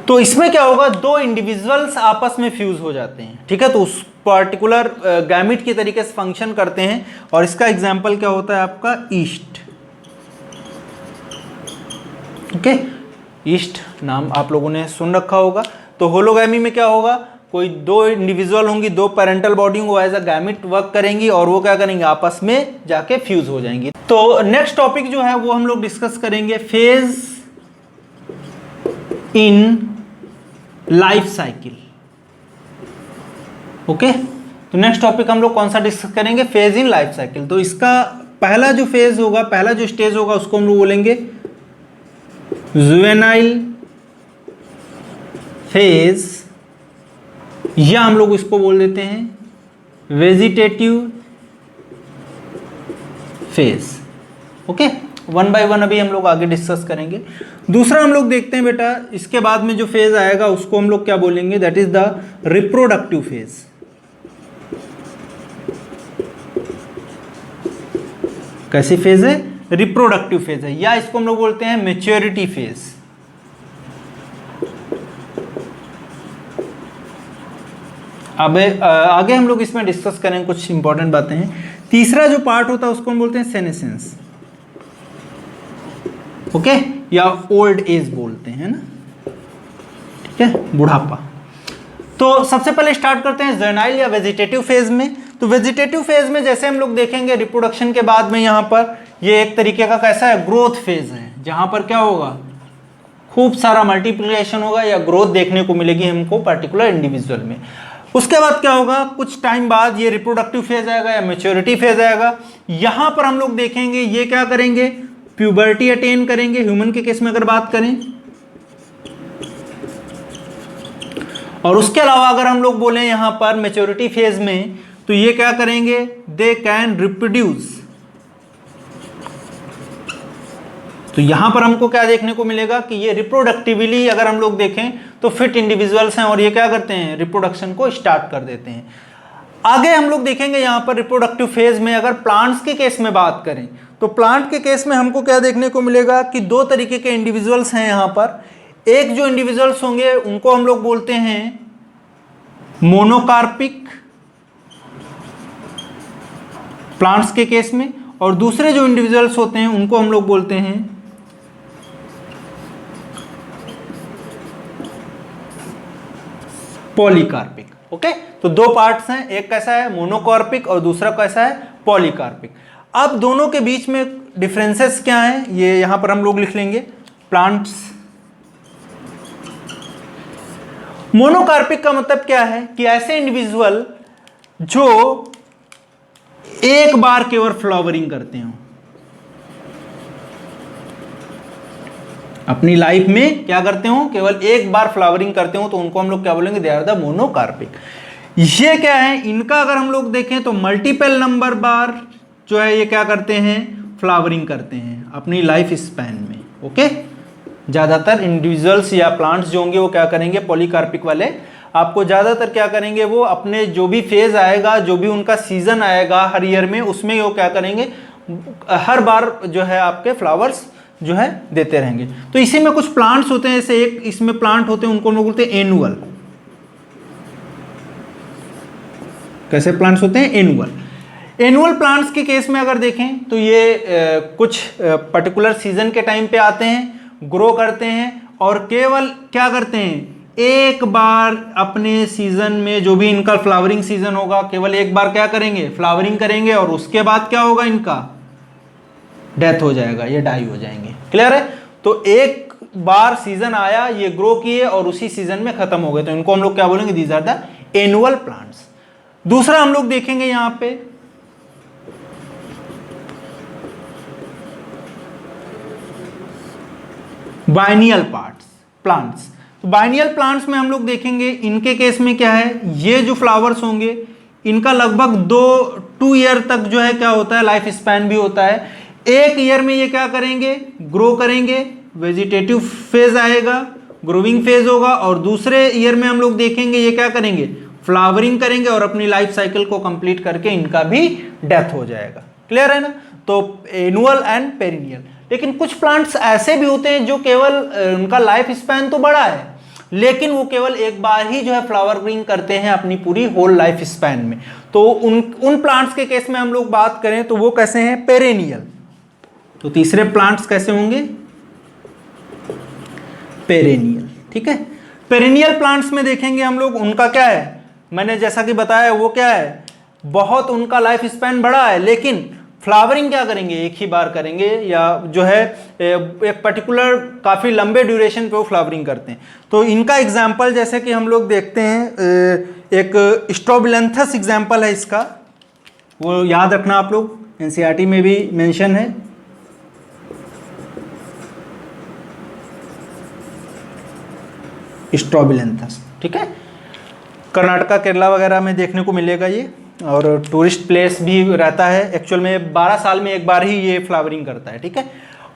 तो इसमें क्या होगा, दो इंडिविजुअल्स आपस में फ्यूज हो जाते हैं। ठीक है, तो उस पर्टिकुलर गैमिट की तरीके से फंक्शन करते हैं, और इसका एग्जाम्पल क्या होता है आपका, ईस्ट। ओके, ईस्ट नाम आप लोगों ने सुन रखा होगा। तो होलोगैमी में क्या होगा, कोई दो इंडिविजुअल होंगी, दो पेरेंटल बॉडी वो एज अ गैमिट वर्क करेंगी, और वो क्या करेंगे, आपस में जाके फ्यूज हो जाएंगी। तो नेक्स्ट टॉपिक जो है वो हम लोग डिस्कस करेंगे, phase in life cycle. Okay, तो नेक्स्ट टॉपिक हम लोग कौन सा डिस्कस करेंगे, फेज इन लाइफ साइकिल। तो इसका पहला जो फेज होगा, पहला जो स्टेज होगा, उसको हम लोग बोलेंगे जुवेनाइल फेज, या हम लोग इसको बोल देते हैं vegetative phase. Okay, one by one अभी हम लोग आगे डिस्कस करेंगे। दूसरा हम लोग देखते हैं बेटा, इसके बाद में जो फेज आएगा उसको हम लोग क्या बोलेंगे, that is the reproductive phase. कैसी फेज है, रिप्रोडक्टिव फेज है, या इसको हम लोग बोलते हैं मैच्योरिटी फेज। अब आगे हम लोग इसमें डिस्कस करेंगे, कुछ इंपॉर्टेंट बातें हैं। तीसरा जो पार्ट होता है उसको हम बोलते हैं सेनेसेंस। ओके, या ओल्ड एज बोलते हैं ना, ठीक है, बुढ़ापा। तो सबसे पहले स्टार्ट करते हैं जेनाइल या वेजिटेटिव फेज में। तो वेजिटेटिव फेज में जैसे हम लोग देखेंगे, रिप्रोडक्शन के बाद में यहाँ पर ये एक तरीके का कैसा है, ग्रोथ फेज है, जहां पर क्या होगा, खूब सारा मल्टीप्लिकेशन होगा या ग्रोथ देखने को मिलेगी हमको पर्टिकुलर इंडिविजुअल में। उसके बाद क्या होगा, कुछ टाइम बाद ये रिप्रोडक्टिव फेज आएगा या मैच्योरिटी फेज आएगा। यहां पर हम लोग देखेंगे ये क्या करेंगे, प्यूबर्टी अटेन करेंगे ह्यूमन के केस में अगर बात करें। और उसके अलावा अगर हम लोग बोलें यहां पर मैच्योरिटी फेज में, तो ये क्या करेंगे, दे कैन रिप्रोड्यूस। तो यहां पर हमको क्या देखने को मिलेगा कि ये रिप्रोडक्टिवली अगर हम लोग देखें तो फिट इंडिविजुअल्स हैं और ये क्या करते हैं, रिप्रोडक्शन को स्टार्ट कर देते हैं। आगे हम लोग देखेंगे यहां पर रिप्रोडक्टिव फेज में अगर प्लांट्स के केस में बात करें, तो प्लांट के केस में हमको क्या देखने को मिलेगा कि दो तरीके के इंडिविजुअल्स हैं यहां पर। एक जो इंडिविजुअल्स होंगे उनको हम लोग बोलते हैं मोनोकार्पिक प्लांट्स के केस में, और दूसरे जो इंडिविजुअल्स होते हैं उनको हम लोग बोलते हैं पॉलीकार्पिक। ओके, तो दो पार्ट्स हैं, एक कैसा है मोनोकार्पिक और दूसरा कैसा है पॉलीकार्पिक। अब दोनों के बीच में डिफरेंसेस क्या हैं ये यहां पर हम लोग लिख लेंगे। प्लांट्स मोनोकार्पिक का मतलब क्या है कि ऐसे इंडिविजुअल जो एक बार केवल फ्लावरिंग करते हो अपनी लाइफ में, क्या करते हो केवल एक बार फ्लावरिंग करते हो, तो उनको हम लोग क्या बोलेंगे, दे आर द मोनोकार्पिक। ये क्या है, इनका अगर हम लोग देखें तो मल्टीपल नंबर बार जो है ये क्या करते हैं, फ्लावरिंग करते हैं अपनी लाइफ स्पैन में। ओके, ज्यादातर इंडिविजुअल्स या प्लांट्स जो होंगे वो क्या करेंगे, पॉलीकार्पिक वाले आपको ज्यादातर क्या करेंगे, वो अपने जो भी फेज आएगा, जो भी उनका सीजन आएगा हर ईयर में, उसमें वो क्या करेंगे, हर बार जो है आपके फ्लावर्स जो है देते रहेंगे। तो इसी में कुछ प्लांट्स होते हैं, जैसे एक इसमें प्लांट होते हैं उनको हम लोग बोलते हैं एनुअल। कैसे प्लांट्स होते हैं, एनुअल। एनुअल प्लांट्स के केस में अगर देखें तो ये कुछ पर्टिकुलर सीजन के टाइम पे आते हैं, ग्रो करते हैं और केवल क्या करते हैं, एक बार अपने सीजन में जो भी इनका फ्लावरिंग सीजन होगा केवल एक बार क्या करेंगे, फ्लावरिंग करेंगे और उसके बाद क्या होगा, इनका डेथ हो जाएगा, ये डाई हो जाएंगे। क्लियर है। तो एक बार सीजन आया, ये ग्रो किए और उसी सीजन में खत्म हो गए, तो इनको हम लोग क्या बोलेंगे, these are the annual plants. दूसरा हम लोग देखेंगे यहां पे बाइनियल प्लांट्स। तो बाइनियल प्लांट्स में हम लोग देखेंगे इनके केस में क्या है, ये जो फ्लावर्स होंगे इनका लगभग 2 ईयर तक जो है क्या होता है, लाइफ स्पैन भी होता है। एक ईयर में ये क्या करेंगे, ग्रो करेंगे, वेजिटेटिव फेज आएगा, ग्रोविंग फेज होगा, और दूसरे ईयर में हम लोग देखेंगे ये क्या करेंगे, फ्लावरिंग करेंगे और अपनी लाइफ साइकिल को कंप्लीट करके इनका भी डेथ हो जाएगा। क्लियर है ना। तो एनुअल एंड पेरिनियल। लेकिन कुछ प्लांट्स ऐसे भी होते हैं जो केवल उनका लाइफ स्पैन तो बड़ा है, लेकिन वो केवल एक बार ही जो है फ्लावरिंग करते हैं अपनी पूरी होल लाइफ स्पैन में। तो उन प्लांट्स के केस में हम लोग बात करें तो वो कैसे हैं, पेरेनियल। तो तीसरे प्लांट्स कैसे होंगे, पेरेनियल। ठीक है। पेरेनियल प्लांट्स में देखेंगे हम लोग उनका क्या है, मैंने जैसा कि बताया वो क्या है, बहुत उनका लाइफ स्पैन बड़ा है, लेकिन फ्लावरिंग क्या करेंगे, एक ही बार करेंगे, या जो है एक पर्टिकुलर काफ़ी लंबे ड्यूरेशन पे वो फ्लावरिंग करते हैं। तो इनका एग्जाम्पल जैसे कि हम लोग देखते हैं, एक स्ट्रोबिलेंथस एग्जाम्पल है इसका, वो याद रखना आप लोग, एनसीईआरटी में भी मेंशन है। स्ट्रोबिलेंथस, ठीक है, कर्नाटका केरला वगैरह में देखने को मिलेगा ये, और टूरिस्ट प्लेस भी रहता है। एक्चुअल में 12 साल में एक बार ही ये फ्लावरिंग करता है। ठीक है।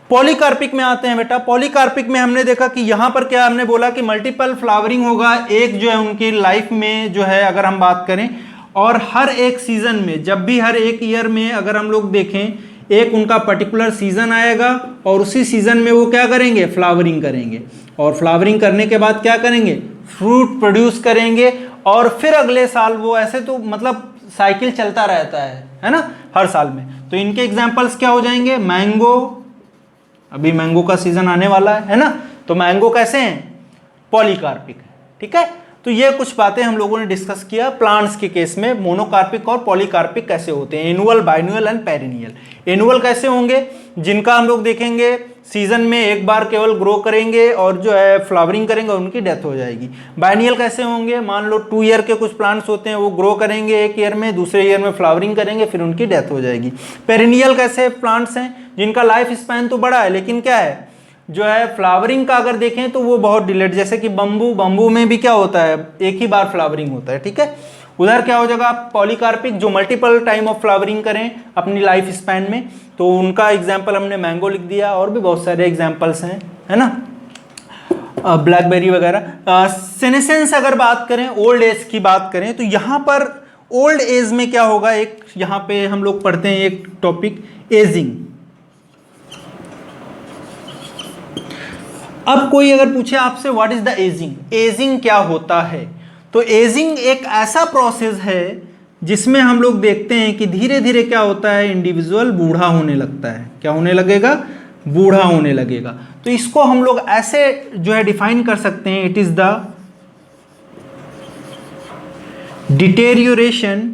पॉलीकार्पिक में आते हैं बेटा। पॉलीकार्पिक में हमने देखा कि यहाँ पर क्या हमने बोला कि मल्टीपल फ्लावरिंग होगा, एक जो है उनकी लाइफ में जो है अगर हम बात करें, और हर एक सीजन में, जब भी हर एक ईयर में अगर हम लोग देखें, एक उनका पर्टिकुलर सीजन आएगा और उसी सीजन में वो क्या करेंगे, फ्लावरिंग करेंगे, और फ्लावरिंग करने के बाद क्या करेंगे, फ्रूट प्रोड्यूस करेंगे, और फिर अगले साल वो ऐसे तो मतलब साइकिल चलता रहता है ना, हर साल में। तो इनके एग्जांपल्स क्या हो जाएंगे, मैंगो, अभी मैंगो का सीजन आने वाला है ना, तो मैंगो कैसे हैं, पॉलीकार्पिक है। ठीक है। तो ये कुछ बातें हम लोगों ने डिस्कस किया प्लांट्स के केस में, मोनोकार्पिक और पॉलीकार्पिक कैसे होते हैं, एनुअल, बाइन्युअल एंड पेरिनियल। एनुअल कैसे होंगे, जिनका हम लोग देखेंगे सीजन में एक बार केवल ग्रो करेंगे और जो है फ्लावरिंग करेंगे, उनकी डेथ हो जाएगी। बाइनियल कैसे होंगे, मान लो 2 ईयर के कुछ प्लांट्स होते हैं, वो ग्रो करेंगे एक ईयर में, दूसरे ईयर में फ्लावरिंग करेंगे, फिर उनकी डेथ हो जाएगी। पेरिनियल कैसे प्लांट्स हैं, जिनका लाइफ स्पैन तो बड़ा है, लेकिन क्या है जो है फ्लावरिंग का अगर देखें तो वो बहुत डिलेड, जैसे कि बम्बू में भी क्या होता है, एक ही बार फ्लावरिंग होता है, ठीक है। उधर क्या हो जाएगा पॉलीकार्पिक, जो मल्टीपल टाइम ऑफ फ्लावरिंग करें अपनी लाइफ स्पैन में, तो उनका एग्जाम्पल हमने मैंगो लिख दिया, और भी बहुत सारे एग्जाम्पल्स हैं, है ना, ब्लैकबेरी वगैरह। सेनेसेंस अगर बात करें, ओल्ड एज की बात करें, तो यहाँ पर ओल्ड एज में क्या होगा, एक यहाँ पे हम लोग पढ़ते हैं एक टॉपिक एजिंग। अब कोई अगर पूछे आपसे what is the ageing, ageing क्या होता है, तो एजिंग एक ऐसा प्रोसेस है जिसमें हम लोग देखते हैं कि धीरे धीरे क्या होता है, इंडिविजुअल बूढ़ा होने लगता है। क्या होने लगेगा, बूढ़ा होने लगेगा। तो इसको हम लोग ऐसे जो है डिफाइन कर सकते हैं, it is the deterioration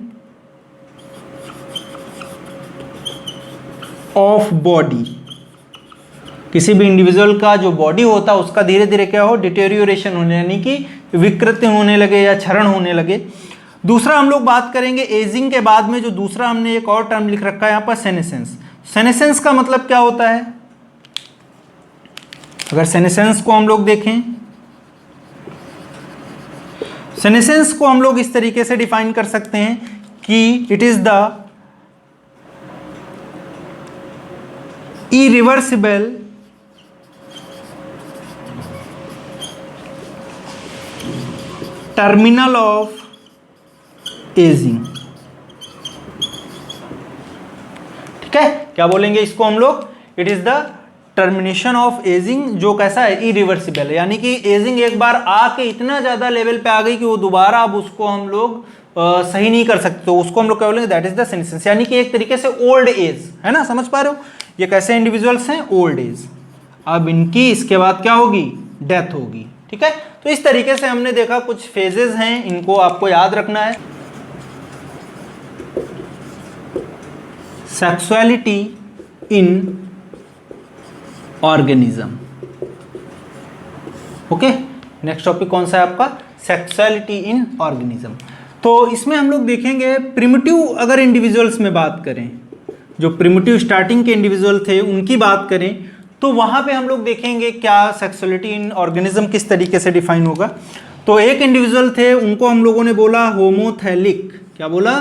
of body. किसी भी इंडिविजुअल का जो बॉडी होता है उसका धीरे धीरे क्या हो, डिटेरियोरेशन होने, यानी कि विकृति होने लगे या क्षरण होने लगे। दूसरा हम लोग बात करेंगे एजिंग के बाद में, जो दूसरा हमने एक और टर्म लिख रखा है यहाँ पर, सेनेसेंस। सेनेसेंस का मतलब क्या होता है, अगर सेनेसेंस को हम लोग देखें, सेनेसेंस को हम लोग इस तरीके से डिफाइन कर सकते हैं कि it is the irreversible terminal of ageing. ठीक है, क्या बोलेंगे इसको हम लोग, it is the termination of ageing, जो कैसा है, इरिवर्सिबल है, यानी कि एजिंग एक बार आके इतना ज्यादा लेवल पे आ गई कि वो दोबारा अब उसको हम लोग सही नहीं कर सकते, तो उसको हम लोग क्या बोलेंगे, दैट इज द सेनेसेंस, यानी कि एक तरीके से ओल्ड एज, है ना, समझ पा रहे हो, ये कैसे इंडिविजुअल्स हैं, ओल्ड एज। अब इनकी इसके बाद क्या होगी, डेथ होगी। ठीक है, तो इस तरीके से हमने देखा कुछ फेजेस हैं, इनको आपको याद रखना है। सेक्सुअलिटी इन ऑर्गेनिज्म। ओके, नेक्स्ट टॉपिक कौन सा है आपका, सेक्सुअलिटी इन ऑर्गेनिज्म। तो इसमें हम लोग देखेंगे प्रिमिटिव, अगर इंडिविजुअल्स में बात करें, जो प्रिमिटिव स्टार्टिंग के इंडिविजुअल थे उनकी बात करें, तो वहां पे हम लोग देखेंगे क्या सेक्सुअलिटी इन ऑर्गेनिज्म किस तरीके से डिफाइन होगा। तो एक इंडिविजुअल थे, उनको हम लोगों ने बोला होमोथैलिक। क्या बोला,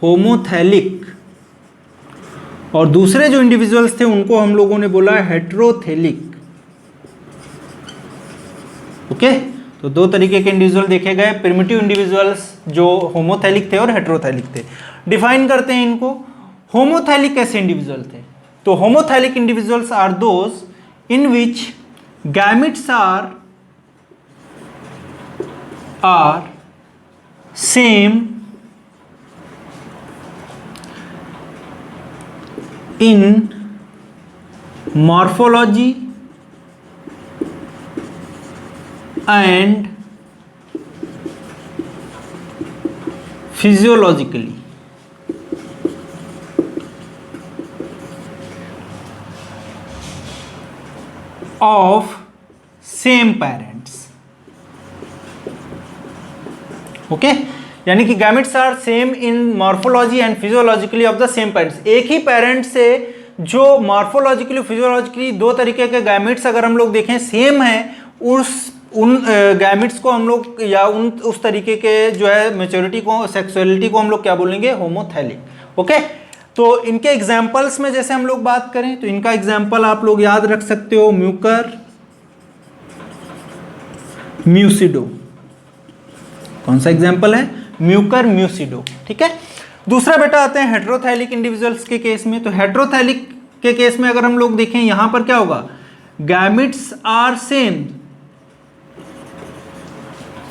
होमोथैलिक। और दूसरे जो इंडिविजुअल्स थे उनको हम लोगों ने बोला हेटेरोथैलिक। ओके, तो दो तरीके के इंडिविजुअल देखे गए, प्रिमिटिव इंडिविजुअल्स जो होमोथैलिक थे और हेटेरोथैलिक थे। डिफाइन करते हैं इनको। होमोथैलिक कैसे इंडिविजुअल थे, तो homothallic individuals are those in which gametes are same in morphology and physiologically. Of same parents. Okay, यानी कि gametes are same in morphology and physiologically of the same parents. एक ही पेरेंट से जो morphologically physiologically दो तरीके के gametes अगर हम लोग देखें सेम है, उन गैमेट्स को हम लोग या उस तरीके के जो है मैच्योरिटी को, सेक्सुअलिटी को हम लोग क्या बोलेंगे, होमोथैलिक। ओके, तो इनके एग्जाम्पल्स में जैसे हम लोग बात करें तो इनका एग्जाम्पल आप लोग याद रख सकते हो, म्यूकर, म्यूसिडो। कौन सा एग्जाम्पल है, म्यूकर, म्यूसिडो। ठीक है, दूसरा बेटा आते हैं हेटेरोथैलिक इंडिविजुअल्स के केस में। तो हेटेरोथैलिक के केस में अगर हम लोग देखें यहां पर क्या होगा, gametes are same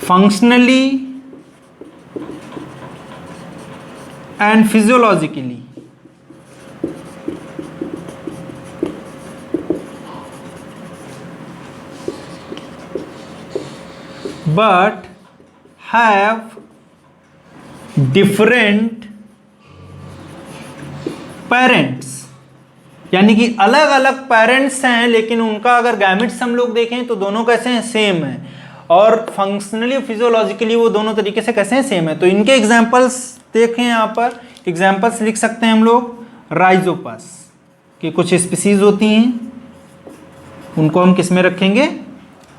functionally and physiologically, but have different parents, यानी कि अलग अलग पेरेंट्स हैं, लेकिन उनका अगर गैमेट्स हम लोग देखें तो दोनों कैसे हैं, सेम है, और फंक्शनली फिजियोलॉजिकली वो दोनों तरीके से कैसे हैं, सेम है। तो इनके एग्जांपल्स देखें, यहाँ पर एग्जांपल्स लिख सकते हैं हम लोग। राइजोपस की कुछ स्पीसीज होती हैं, उनको हम किस में रखेंगे,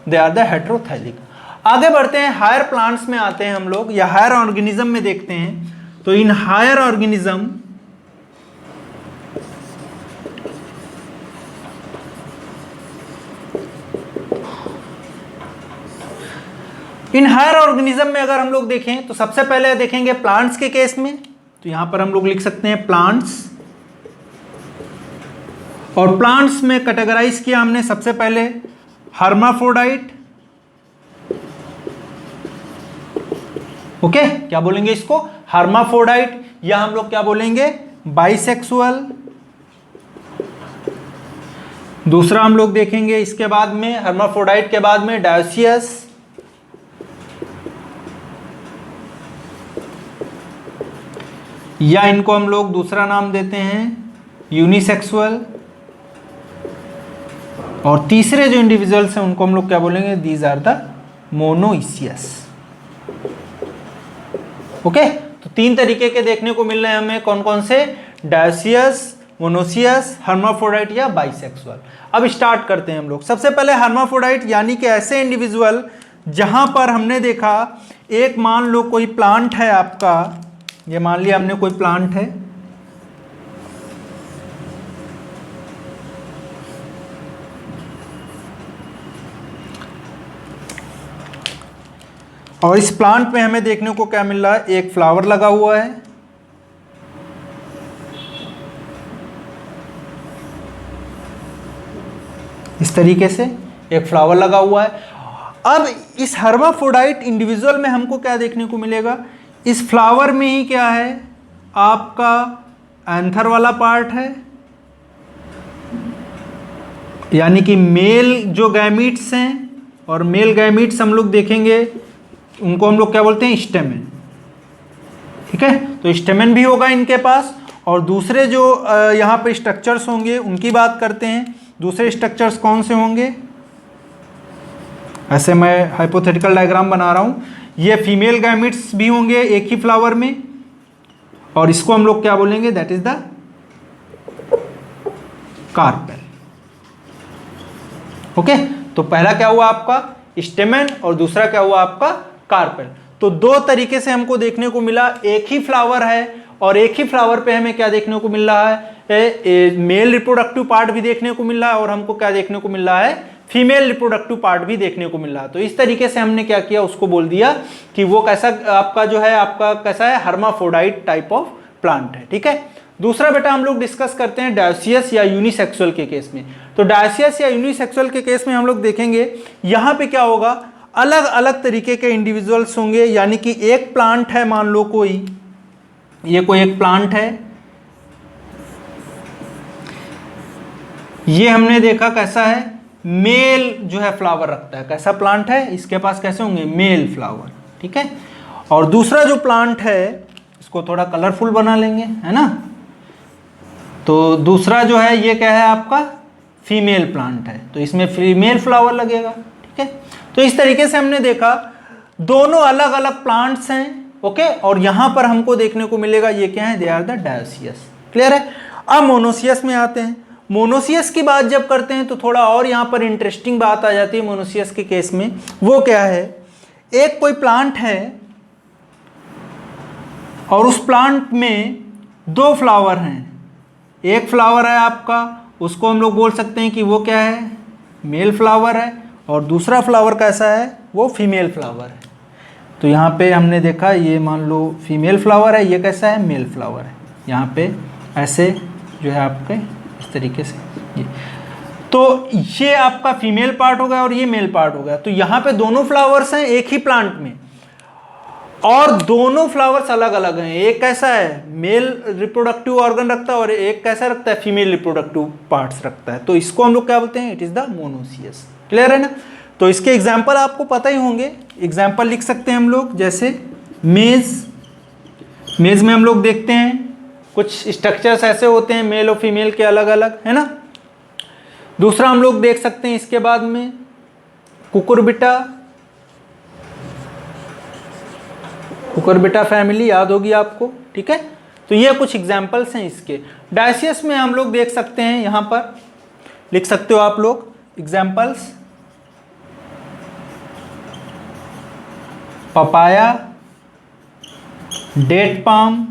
दे आर द हेटेरोथैलिक। आगे बढ़ते हैं, हायर प्लांट्स में आते हैं हम लोग, या हायर ऑर्गेनिज्म में देखते हैं। तो इन हायर ऑर्गेनिज्म में अगर हम लोग देखें तो सबसे पहले देखेंगे प्लांट्स के केस में। तो यहां पर हम लोग लिख सकते हैं प्लांट्स, और प्लांट्स में कैटेगराइज किया हमने सबसे पहले हर्माफ्रोडाइट, ओके, क्या बोलेंगे इसको, हर्माफ्रोडाइट, या हम लोग क्या बोलेंगे, बाइसेक्सुअल। दूसरा हम लोग देखेंगे इसके बाद में, हर्माफ्रोडाइट के बाद में डायोसियस, या इनको हम लोग दूसरा नाम देते हैं यूनिसेक्सुअल। और तीसरे जो इंडिविजुअल्स हैं उनको हम लोग क्या बोलेंगे, these are the monoecious. Okay, तो तीन तरीके के देखने को मिल रहे हैं हमें, कौन कौन से, डायोसियस, मोनोसियस, हर्माफ्रोडाइट या बाइसेक्सुअल। अब स्टार्ट करते हैं हम लोग। सबसे पहले हर्माफ्रोडाइट, यानी कि ऐसे इंडिविजुअल जहां पर हमने देखा, एक मान लो कोई प्लांट है आपका, ये मान लिया हमने कोई प्लांट है, और इस प्लांट में हमें देखने को क्या मिल रहा है, एक फ्लावर लगा हुआ है, इस तरीके से एक फ्लावर लगा हुआ है। अब इस हर्माफ्रोडाइट इंडिविजुअल में हमको क्या देखने को मिलेगा, इस फ्लावर में ही क्या है, आपका एंथर वाला पार्ट है, यानी कि मेल जो गैमीट्स हैं, और मेल गैमीट्स हम लोग देखेंगे उनको हम लोग क्या बोलते हैं, स्टेमेन। ठीक है, तो स्टेमेन भी होगा इनके पास। और दूसरे जो यहाँ पे स्ट्रक्चर्स होंगे उनकी बात करते हैं। दूसरे स्ट्रक्चर्स कौन से होंगे, ऐसे मैं हाइपोथेटिकल डायग्राम बना रहा हूँ। ये फीमेल गैमेट्स भी होंगे एक ही फ्लावर में, और इसको हम लोग क्या बोलेंगे, that is the carpel. Okay, तो पहला क्या हुआ आपका स्टेमेन, और दूसरा क्या हुआ आपका कार्पेल। तो दो तरीके से हमको देखने को मिला, एक ही फ्लावर है और एक ही फ्लावर पे हमें क्या देखने को मिल रहा है, मेल रिप्रोडक्टिव पार्ट भी देखने को मिल रहा है, और हमको क्या देखने को मिल रहा है, फीमेल रिप्रोडक्टिव पार्ट भी देखने को मिल रहा है। तो इस तरीके से हमने क्या किया, उसको बोल दिया कि वो कैसा आपका जो है, आपका कैसा है, हर्माफ्रोडाइट टाइप ऑफ प्लांट है। ठीक है, दूसरा बेटा हम लोग डिस्कस करते हैं डायोसियस या यूनिसेक्सुअल के केस में। तो डायोसियस या यूनिसेक्सुअल के केस में हम लोग देखेंगे यहाँ पे क्या होगा, अलग अलग तरीके के इंडिविजुअल्स होंगे, यानी कि एक प्लांट है, मान लो कोई, ये कोई एक प्लांट है, ये हमने देखा कैसा है, मेल जो है फ्लावर रखता है, कैसा प्लांट है, इसके पास कैसे होंगे, मेल फ्लावर। ठीक है, और दूसरा जो प्लांट है इसको थोड़ा कलरफुल बना लेंगे, है ना। तो दूसरा जो है ये क्या है आपका, फीमेल प्लांट है, तो इसमें फीमेल फ्लावर लगेगा। ठीक है, तो इस तरीके से हमने देखा दोनों अलग अलग प्लांट्स हैं। ओके, और यहां पर हमको देखने को मिलेगा ये क्या है, they are the dioecious. Clear है। अब मोनोसियस में आते हैं। मोनोसियस की बात जब करते हैं तो थोड़ा और यहाँ पर इंटरेस्टिंग बात आ जाती है मोनोसियस के केस में। वो क्या है, एक कोई प्लांट है और उस प्लांट में दो फ्लावर हैं, एक फ्लावर है आपका, उसको हम लोग बोल सकते हैं कि वो क्या है, मेल फ्लावर है, और दूसरा फ्लावर कैसा है, वो फीमेल फ्लावर है। तो यहाँ पे हमने देखा, ये मान लो फीमेल फ्लावर है, ये कैसा है, मेल फ्लावर है। यहाँ पे ऐसे जो है आपके इस तरीके से ये, तो ये आपका फीमेल पार्ट हो गया और ये मेल पार्ट हो गया। तो यहाँ पे दोनों फ्लावर्स हैं एक ही प्लांट में, और दोनों फ्लावर्स अलग अलग हैं। एक कैसा है, मेल रिप्रोडक्टिव ऑर्गन रखता है, और एक कैसा रखता है, फीमेल रिप्रोडक्टिव पार्ट्स रखता है। तो इसको हम लोग क्या बोलते हैं, it is the monoecious. Clear है ना। तो इसके एग्जाम्पल आपको पता ही होंगे। एग्जाम्पल लिख सकते हैं हम लोग, जैसे मेज में हम लोग देखते हैं कुछ स्ट्रक्चर्स ऐसे होते हैं मेल और फीमेल के अलग अलग, है ना। दूसरा हम लोग देख सकते हैं इसके बाद में कुकुरबिटा फैमिली याद होगी आपको, ठीक है। तो ये कुछ एग्जाम्पल्स हैं इसके। डायसियस में हम लोग देख सकते हैं, यहां पर लिख सकते हो आप लोग एग्जाम्पल्स, पपाया, डेट पाम,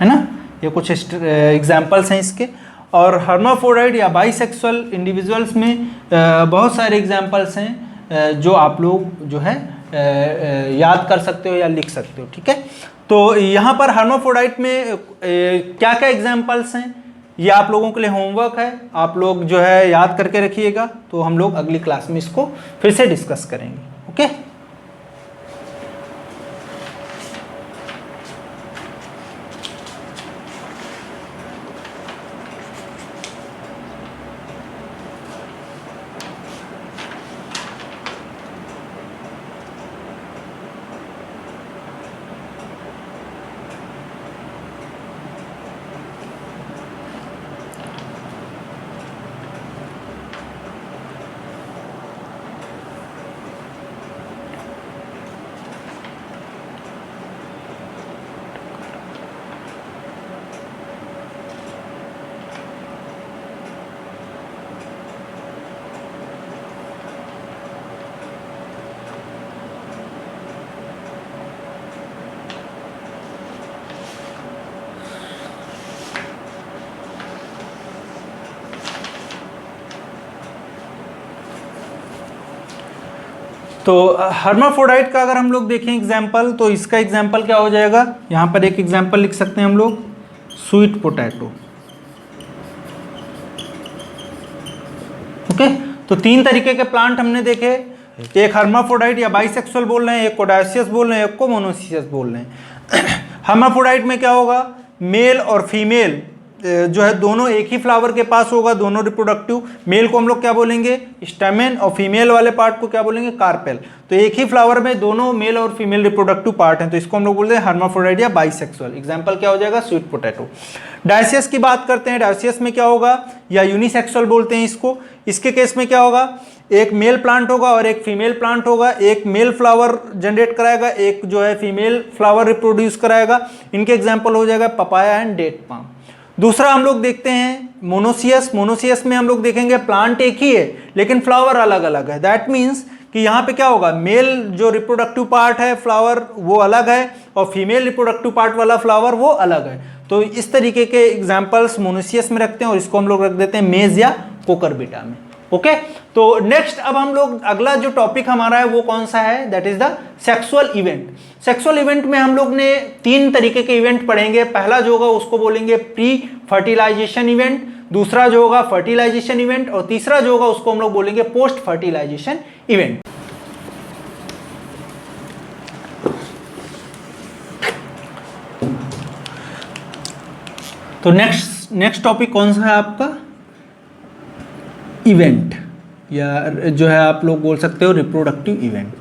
है ना, ये कुछ एग्जाम्पल्स हैं इसके। और हर्माफ्रोडाइट या बाइसेक्सुअल इंडिविजुअल्स में बहुत सारे एग्जाम्पल्स हैं जो आप लोग जो है याद कर सकते हो या लिख सकते हो, ठीक है। तो यहाँ पर हर्माफ्रोडाइट में क्या क्या एग्जाम्पल्स हैं ये आप लोगों के लिए होमवर्क है, आप लोग जो है याद करके रखिएगा। तो हम लोग अगली क्लास में इसको फिर से डिस्कस करेंगे, ओके। तो हर्माफ्रोडाइट का अगर हम लोग देखें एग्जाम्पल, तो इसका एग्जाम्पल क्या हो जाएगा, यहाँ पर एक एग्जाम्पल लिख सकते हैं हम लोग, स्वीट पोटैटो, ओके। तो तीन तरीके के प्लांट हमने देखे, एक हर्माफ्रोडाइट या बाइसेक्सुअल बोल रहे हैं, एक को डायसियस बोल रहे हैं, एक को मोनोसियस बोल रहे हैं। हर्माफ्रोडाइट में क्या होगा, मेल और फीमेल जो है दोनों एक ही फ्लावर के पास होगा, दोनों रिप्रोडक्टिव। मेल को हम लोग क्या बोलेंगे, स्टेमेन, और फीमेल वाले पार्ट को क्या बोलेंगे, कार्पेल। तो एक ही फ्लावर में दोनों मेल और फीमेल रिप्रोडक्टिव पार्ट हैं, तो इसको हम लोग बोलते हैं हर्माफ्रोडाइट या बाइसेक्सुअल। एग्जांपल क्या हो जाएगा, स्वीट पोटैटो। डायसियस की बात करते हैं, डायसियस में क्या होगा, या यूनिसेक्सुअल बोलते हैं इसको। इसके केस में क्या होगा, एक मेल प्लांट होगा और एक फीमेल प्लांट होगा, एक मेल फ्लावर जनरेट कराएगा, एक जो है फीमेल फ्लावर रिप्रोड्यूस कराएगा। इनके एग्जाम्पल हो जाएगा पपाया एंड डेट पाम। दूसरा हम लोग देखते हैं मोनोसियस। मोनोसियस में हम लोग देखेंगे प्लांट एक ही है लेकिन फ्लावर अलग अलग है। दैट मीन्स कि यहाँ पे क्या होगा, मेल जो रिप्रोडक्टिव पार्ट है फ्लावर वो अलग है और फीमेल रिप्रोडक्टिव पार्ट वाला फ्लावर वो अलग है। तो इस तरीके के एग्जाम्पल्स मोनोसियस में रखते हैं और इसको हम लोग रख देते हैं मेज या कोकरबिटा में, ओके। तो नेक्स्ट अब हम लोग अगला जो टॉपिक हमारा है वो कौन सा है, that is the sexual event. Sexual event में हम लोग ने तीन तरीके के इवेंट पढ़ेंगे। पहला जो होगा उसको बोलेंगे प्री फर्टिलाइजेशन इवेंट, दूसरा जो होगा फर्टिलाइजेशन इवेंट, और तीसरा जो होगा उसको हम लोग बोलेंगे पोस्ट फर्टिलाइजेशन इवेंट। तो नेक्स्ट टॉपिक कौन सा है आपका, इवेंट, या जो है आप लोग बोल सकते हो रिप्रोडक्टिव इवेंट।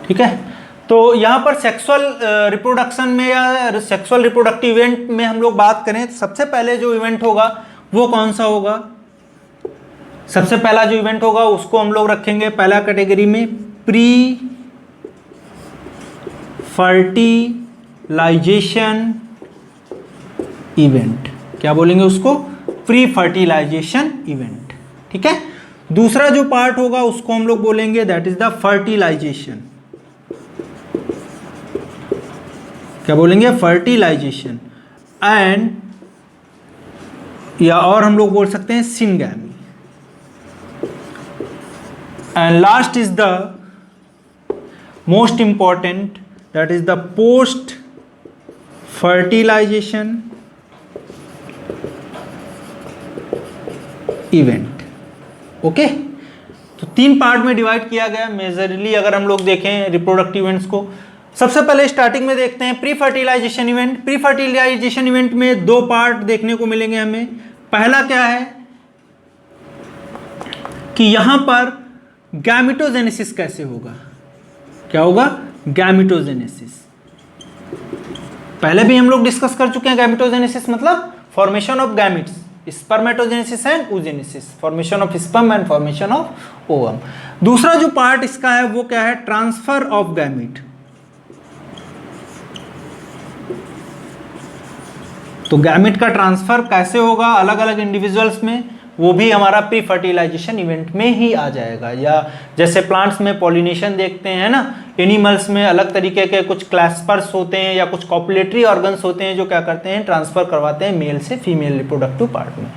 ठीक है, तो यहां पर सेक्सुअल रिप्रोडक्शन में या सेक्सुअल रिप्रोडक्टिव इवेंट में हम लोग बात करें तो सबसे पहले जो इवेंट होगा वो कौन सा होगा, सबसे पहला जो इवेंट होगा उसको हम लोग रखेंगे पहला कैटेगरी में प्री फर्टिलाइजेशन इवेंट। क्या बोलेंगे उसको, प्री फर्टिलाइजेशन इवेंट। ठीक है, दूसरा जो पार्ट होगा उसको हम लोग बोलेंगे दैट इज द फर्टिलाइजेशन। क्या बोलेंगे, फर्टिलाइजेशन। एंड या और हम लोग बोल सकते हैं syngamy. And last is the most important, that is the post fertilization event। Okay, तो तीन पार्ट में डिवाइड किया गया मेजरली। अगर हम लोग देखें रिप्रोडक्टिव इवेंट्स को, सबसे पहले स्टार्टिंग में देखते हैं pre fertilization event. Pre fertilization event में दो पार्ट देखने को मिलेंगे हमें। पहला क्या है कि यहां पर गैमेटोजेनेसिस कैसे होगा। क्या होगा? गैमेटोजेनेसिस। पहले भी हम लोग डिस्कस कर चुके हैं। गैमेटोजेनेसिस मतलब formation of gametes, spermatogenesis and oogenesis, formation of sperm and formation of ovum. दूसरा जो पार्ट इसका है वो क्या है? Transfer of gamete. तो गैमिट का ट्रांसफर कैसे होगा अलग अलग इंडिविजुअल्स में, वो भी हमारा प्री फर्टिलाइजेशन इवेंट में ही आ जाएगा। या जैसे प्लांट्स में पॉलिनेशन देखते हैं ना, एनिमल्स में अलग तरीके के कुछ क्लैस्पर्स होते हैं या कुछ कॉपुलेटरी ऑर्गन्स होते हैं जो क्या करते हैं? ट्रांसफर करवाते हैं मेल से फीमेल रिप्रोडक्टिव पार्ट में।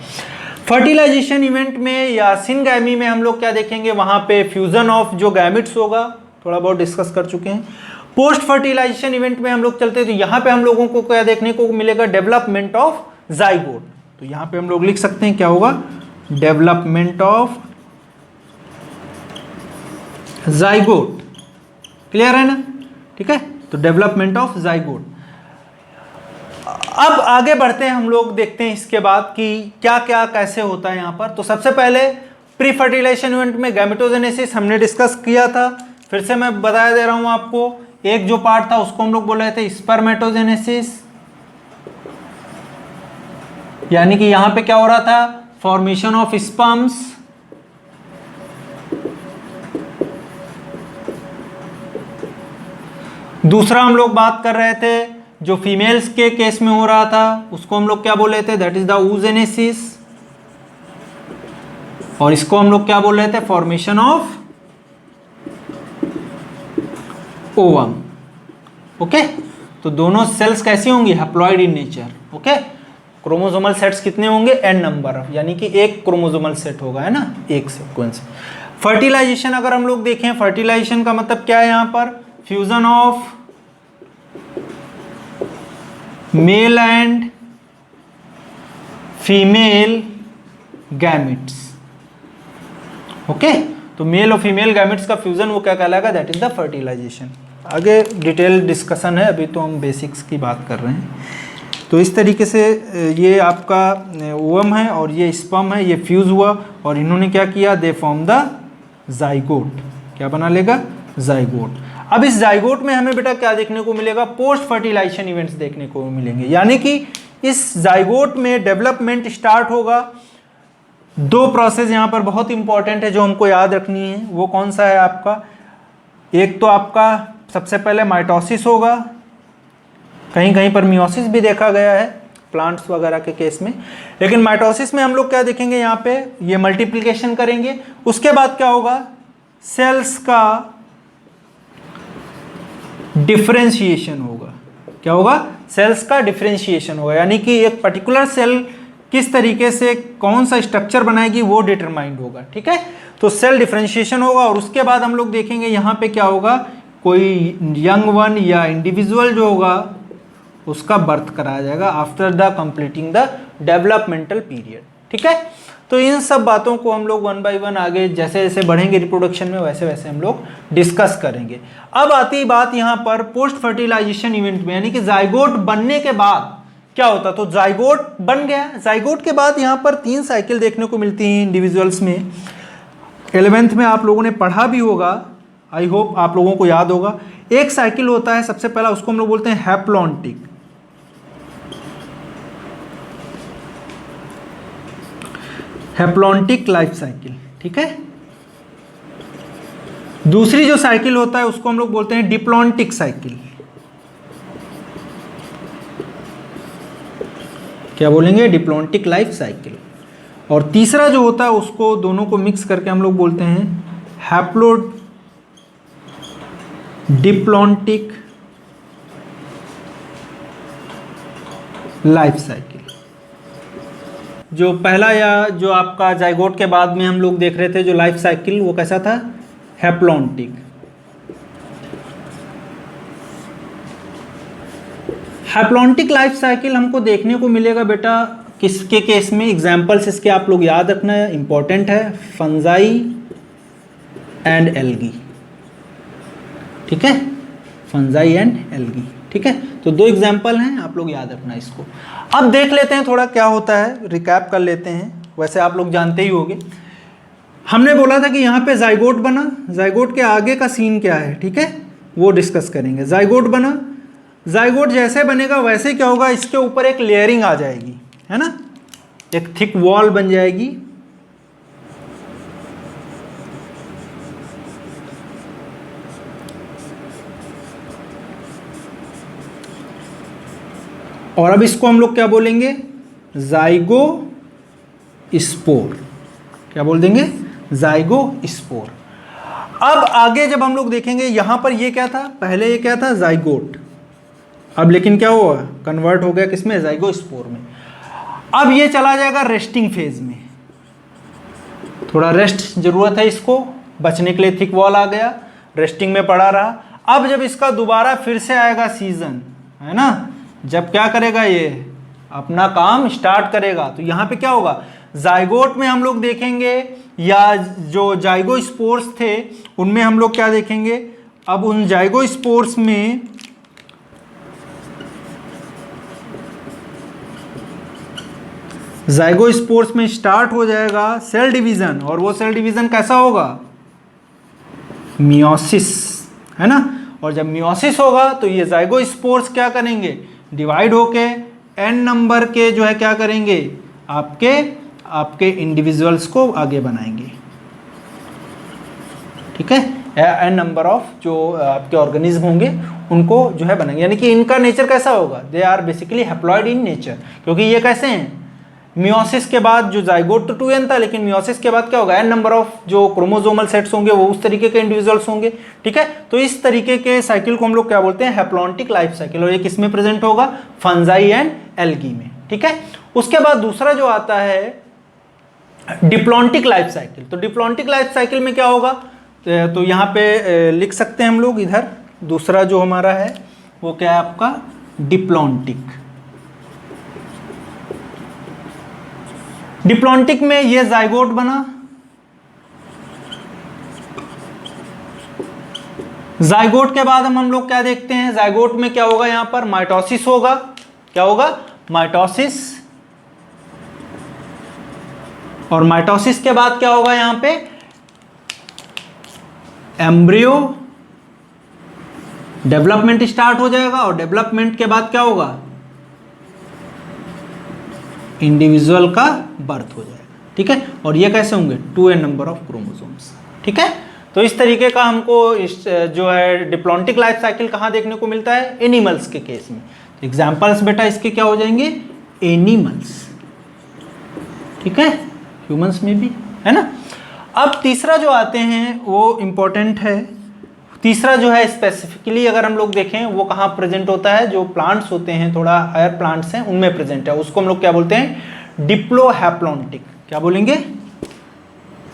फर्टिलाइजेशन इवेंट में या सिनगैमी में हम लोग क्या देखेंगे? वहां पे फ्यूजन ऑफ जो गैमिट्स होगा, थोड़ा बहुत डिस्कस कर चुके हैं। पोस्ट फर्टिलाइजेशन इवेंट में हम लोग चलते हैं तो यहाँ पे हम लोगों को क्या देखने को मिलेगा? Development of zygote. तो यहाँ पे हम लोग लिख सकते हैं क्या होगा? Development of zygote. क्लियर है ना? ठीक है, तो डेवलपमेंट ऑफ जाइगोट। अब आगे बढ़ते हैं हम लोग, देखते हैं इसके बाद कि क्या क्या कैसे होता है यहाँ पर। तो सबसे पहले प्री फर्टिलाइजेशन इवेंट में गैमेटोजेनेसिस हमने डिस्कस किया था। फिर से मैं बता दे रहा हूं आपको, एक जो पार्ट था उसको हम लोग बोल रहे थे स्पर्मेटोजेनेसिस, यानी कि यहां पे क्या हो रहा था? Formation of sperms. दूसरा हम लोग बात कर रहे थे जो फीमेल्स के केस में हो रहा था उसको हम लोग क्या बोल रहे थे? That is the oogenesis। और इसको हम लोग क्या बोल रहे थे? Formation of ovum. ओके, तो दोनों सेल्स कैसी होंगी? Haploid in nature. Okay, chromosomal sets कितने होंगे? n नंबर, यानी कि एक क्रोमोसोमल सेट होगा, है ना, एक सीक्वेंस। फर्टिलाइजेशन अगर हम लोग देखें, फर्टिलाइजेशन का मतलब क्या है? यहां पर fusion of male and female gametes. Okay, तो मेल और फीमेल गैमिट्स का फ्यूजन वो क्या कहलाएगा? That is the fertilization. आगे डिटेल डिस्कशन है, अभी तो हम बेसिक्स की बात कर रहे हैं। तो इस तरीके से ये आपका ओवम है और ये स्पर्म है, ये फ्यूज हुआ और इन्होंने क्या किया? They form the zygote. क्या बना लेगा? जाइगोट। अब इस जाइगोट में हमें बेटा क्या देखने को मिलेगा? पोस्ट फर्टिलाइजेशन इवेंट्स देखने को मिलेंगे, यानी कि इस जाइगोट में डेवलपमेंट स्टार्ट होगा। दो प्रोसेस यहाँ पर बहुत इंपॉर्टेंट है जो हमको याद रखनी है। वो कौन सा है आपका? एक तो आपका सबसे पहले माइटोसिस होगा, कहीं कहीं पर मियोसिस भी देखा गया है प्लांट्स वगैरह के केस में, लेकिन माइटोसिस में हम लोग क्या देखेंगे? यहाँ पे ये मल्टीप्लिकेशन करेंगे। उसके बाद क्या होगा? सेल्स का डिफरेंशिएशन होगा। क्या होगा? सेल्स का डिफरेंशिएशन होगा, यानी कि एक पर्टिकुलर सेल किस तरीके से कौन सा स्ट्रक्चर बनाएगी वो डिटरमाइंड होगा। ठीक है, तो सेल डिफरेंशिएशन होगा और उसके बाद हम लोग देखेंगे यहाँ पे क्या होगा? कोई यंग वन या इंडिविजुअल जो होगा उसका बर्थ कराया जाएगा after the completing the developmental period. ठीक है, तो इन सब बातों को हम लोग वन बाय वन आगे जैसे जैसे बढ़ेंगे रिप्रोडक्शन में वैसे वैसे हम लोग डिस्कस करेंगे। अब आती बात यहाँ पर पोस्ट फर्टिलाइजेशन इवेंट में, यानी कि जाइगोट बनने के बाद क्या होता? तो जाइगोट बन गया, जाइगोट के बाद यहाँ पर 3 साइकिल देखने को मिलती हैं इंडिविजुअल्स में। 11th में आप लोगों ने पढ़ा भी होगा, आई होप आप लोगों को याद होगा। एक साइकिल होता है सबसे पहला, उसको हम लोग बोलते हैं हैप्लॉन्टिक। Haplontic life cycle. ठीक है, दूसरी जो साइकिल होता है उसको हम लोग बोलते हैं डिप्लॉन्टिक साइकिल। क्या बोलेंगे? Diplontic life cycle. और तीसरा जो होता है उसको दोनों को मिक्स करके हम लोग बोलते हैं हैप्लो डिप्लॉन्टिक लाइफ साइकिल। जो पहला या जो आपका जाइगोट के बाद में हम लोग देख रहे थे जो लाइफ साइकिल, वो कैसा था? हैप्लॉन्टिक। हैप्लॉन्टिक लाइफ साइकिल हमको देखने को मिलेगा बेटा किसके केस में? एग्जाम्पल्स इसके आप लोग याद रखना है, इंपॉर्टेंट है। Fungi and algae. ठीक है, फंजाई एंड एल्गी। ठीक है, तो 2 एग्जाम्पल हैं, आप लोग याद रखना इसको। अब देख लेते हैं थोड़ा क्या होता है, रिकैप कर लेते हैं। वैसे आप लोग जानते ही होंगे, हमने बोला था कि यहाँ पे जाइगोट बना, जाइगोट के आगे का सीन क्या है, ठीक है, वो डिस्कस करेंगे। जाइगोट बना, जाइगोट जैसे बनेगा वैसे क्या होगा, इसके ऊपर एक लेयरिंग आ जाएगी, है ना, एक थिक वॉल बन जाएगी। और अब इसको हम लोग क्या बोलेंगे, जाइगो स्पोर। क्या बोल देंगे, जाइगो स्पोर। अब आगे जब हम लोग देखेंगे, यहां पर ये क्या था, पहले ये क्या था, जाइगोट, अब लेकिन क्या हुआ, कन्वर्ट हो गया किसमें, जाइगो स्पोर में। अब ये चला जाएगा रेस्टिंग फेज में, थोड़ा रेस्ट जरूरत है इसको, बचने के लिए थिक वॉल आ गया, रेस्टिंग में पड़ा रहा। अब जब इसका दोबारा फिर से आएगा सीजन, है ना, जब क्या करेगा, ये अपना काम स्टार्ट करेगा, तो यहाँ पे क्या होगा, जाइगोट में हम लोग देखेंगे, या जो जाइगो स्पोर्स थे उनमें हम लोग क्या देखेंगे, अब उन जाइगो स्पोर्स में जाइगोस्पोर्स में स्टार्ट हो जाएगा सेल डिवीजन, और वो सेल डिवीजन कैसा होगा, मियोसिस, है ना। और जब मियोसिस होगा तो ये जाइगोस्पोर्स क्या करेंगे, डिवाइड होके n नंबर के जो है क्या करेंगे, आपके इंडिविजुअल्स को आगे बनाएंगे। ठीक है, n नंबर ऑफ जो आपके ऑर्गेनिज्म होंगे उनको जो है बनाएंगे, यानी कि इनका नेचर कैसा होगा, they are basically haploid in nature, क्योंकि ये कैसे हैं, मियोसिस के बाद जो जाइगोट तो 2n था, लेकिन मियोसिस के बाद क्या होगा, n नंबर ऑफ जो क्रोमोसोमल सेट्स होंगे वो उस तरीके के इंडिविजुअल्स होंगे। ठीक है, तो इस तरीके के साइकिल को हम लोग क्या बोलते हैं, हैप्लॉन्टिक लाइफ साइकिल, और ये किसमें प्रेजेंट होगा, फंजाई एंड एल्गी में। ठीक है, उसके बाद दूसरा जो आता है डिप्लॉन्टिक लाइफ साइकिल। तो डिप्लॉन्टिक लाइफ साइकिल में क्या होगा, तो यहाँ पे लिख सकते हैं हम लोग, इधर दूसरा जो हमारा है वो क्या है आपका, डिप्लॉन्टिक। डिप्लॉन्टिक में ये जाइगोट बना, जाइगोट के बाद हम लोग क्या देखते हैं, जाइगोट में क्या होगा, यहां पर माइटोसिस होगा, क्या होगा, माइटोसिस, और माइटोसिस के बाद क्या होगा, यहां पे एम्ब्रियो डेवलपमेंट स्टार्ट हो जाएगा, और डेवलपमेंट के बाद क्या होगा, इंडिविजुअल का बर्थ हो जाएगा। ठीक है, और ये कैसे होंगे, 2n नंबर ऑफ क्रोमोसोम्स। ठीक है, तो इस तरीके का हमको जो है डिप्लॉन्टिक लाइफ साइकिल कहाँ देखने को मिलता है, एनिमल्स के केस में। तो एग्जाम्पल्स बेटा इसके क्या हो जाएंगे, एनिमल्स। ठीक है, ह्यूमंस में भी, है ना। अब तीसरा जो आते हैं वो इम्पोर्टेंट है, तीसरा जो है स्पेसिफिकली अगर हम लोग देखें वो कहाँ प्रेजेंट होता है, जो प्लांट्स होते हैं थोड़ा हायर प्लांट्स हैं उनमें प्रेजेंट है, उसको हम लोग क्या बोलते हैं, डिप्लोहैप्लॉन्टिक। क्या बोलेंगे,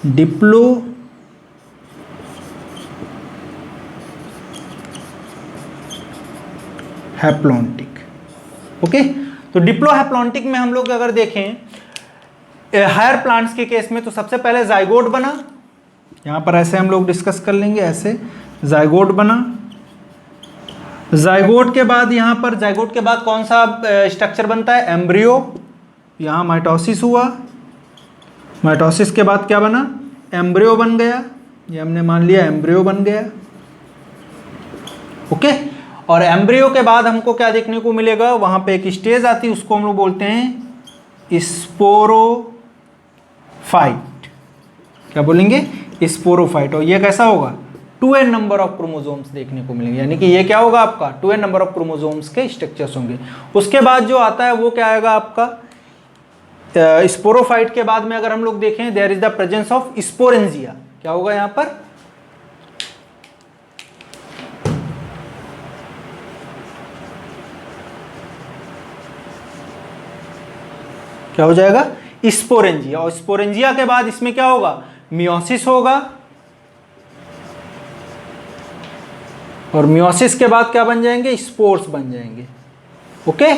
डिप्लोहैप्लॉन्टिक। ओके, तो डिप्लोहैप्लॉन्टिक में हम लोग अगर देखें हायर प्लांट्स के केस में, तो सबसे पहले जाइगोट बना, यहां पर ऐसे हम लोग डिस्कस कर लेंगे, ऐसे जाइगोट बना, जाइगोट के बाद यहां पर जाइगोट के बाद कौन सा स्ट्रक्चर बनता है, एम्ब्रियो, यहां माइटोसिस हुआ, माइटोसिस के बाद क्या बना, एम्ब्रियो बन गया, ये हमने मान लिया एम्ब्रियो बन गया। ओके, और एम्ब्रियो के बाद हमको क्या देखने को मिलेगा, वहां पे एक स्टेज आती है, उसको हम लोग बोलते हैं स्पोरोफाइट। क्या बोलेंगे, स्पोरोफाइट, और ये कैसा होगा, 2n नंबर ऑफ क्रोमोसोम्स देखने को मिलेंगे, यानी कि ये क्या होगा आपका, 2n नंबर ऑफ क्रोमोसोम्स के स्ट्रक्चर्स होंगे। उसके बाद जो आता है वो क्या आएगा आपका, स्पोरोफाइट के बाद में अगर हम लोग देखें, there is the presence of sporangia. क्या होगा यहां पर, क्या हो जाएगा, स्पोरेंजिया, और स्पोरेंजिया के बाद इसमें क्या होगा, मियोसिस होगा, और मियोसिस के बाद क्या बन जाएंगे, स्पोर्स बन जाएंगे। ओके,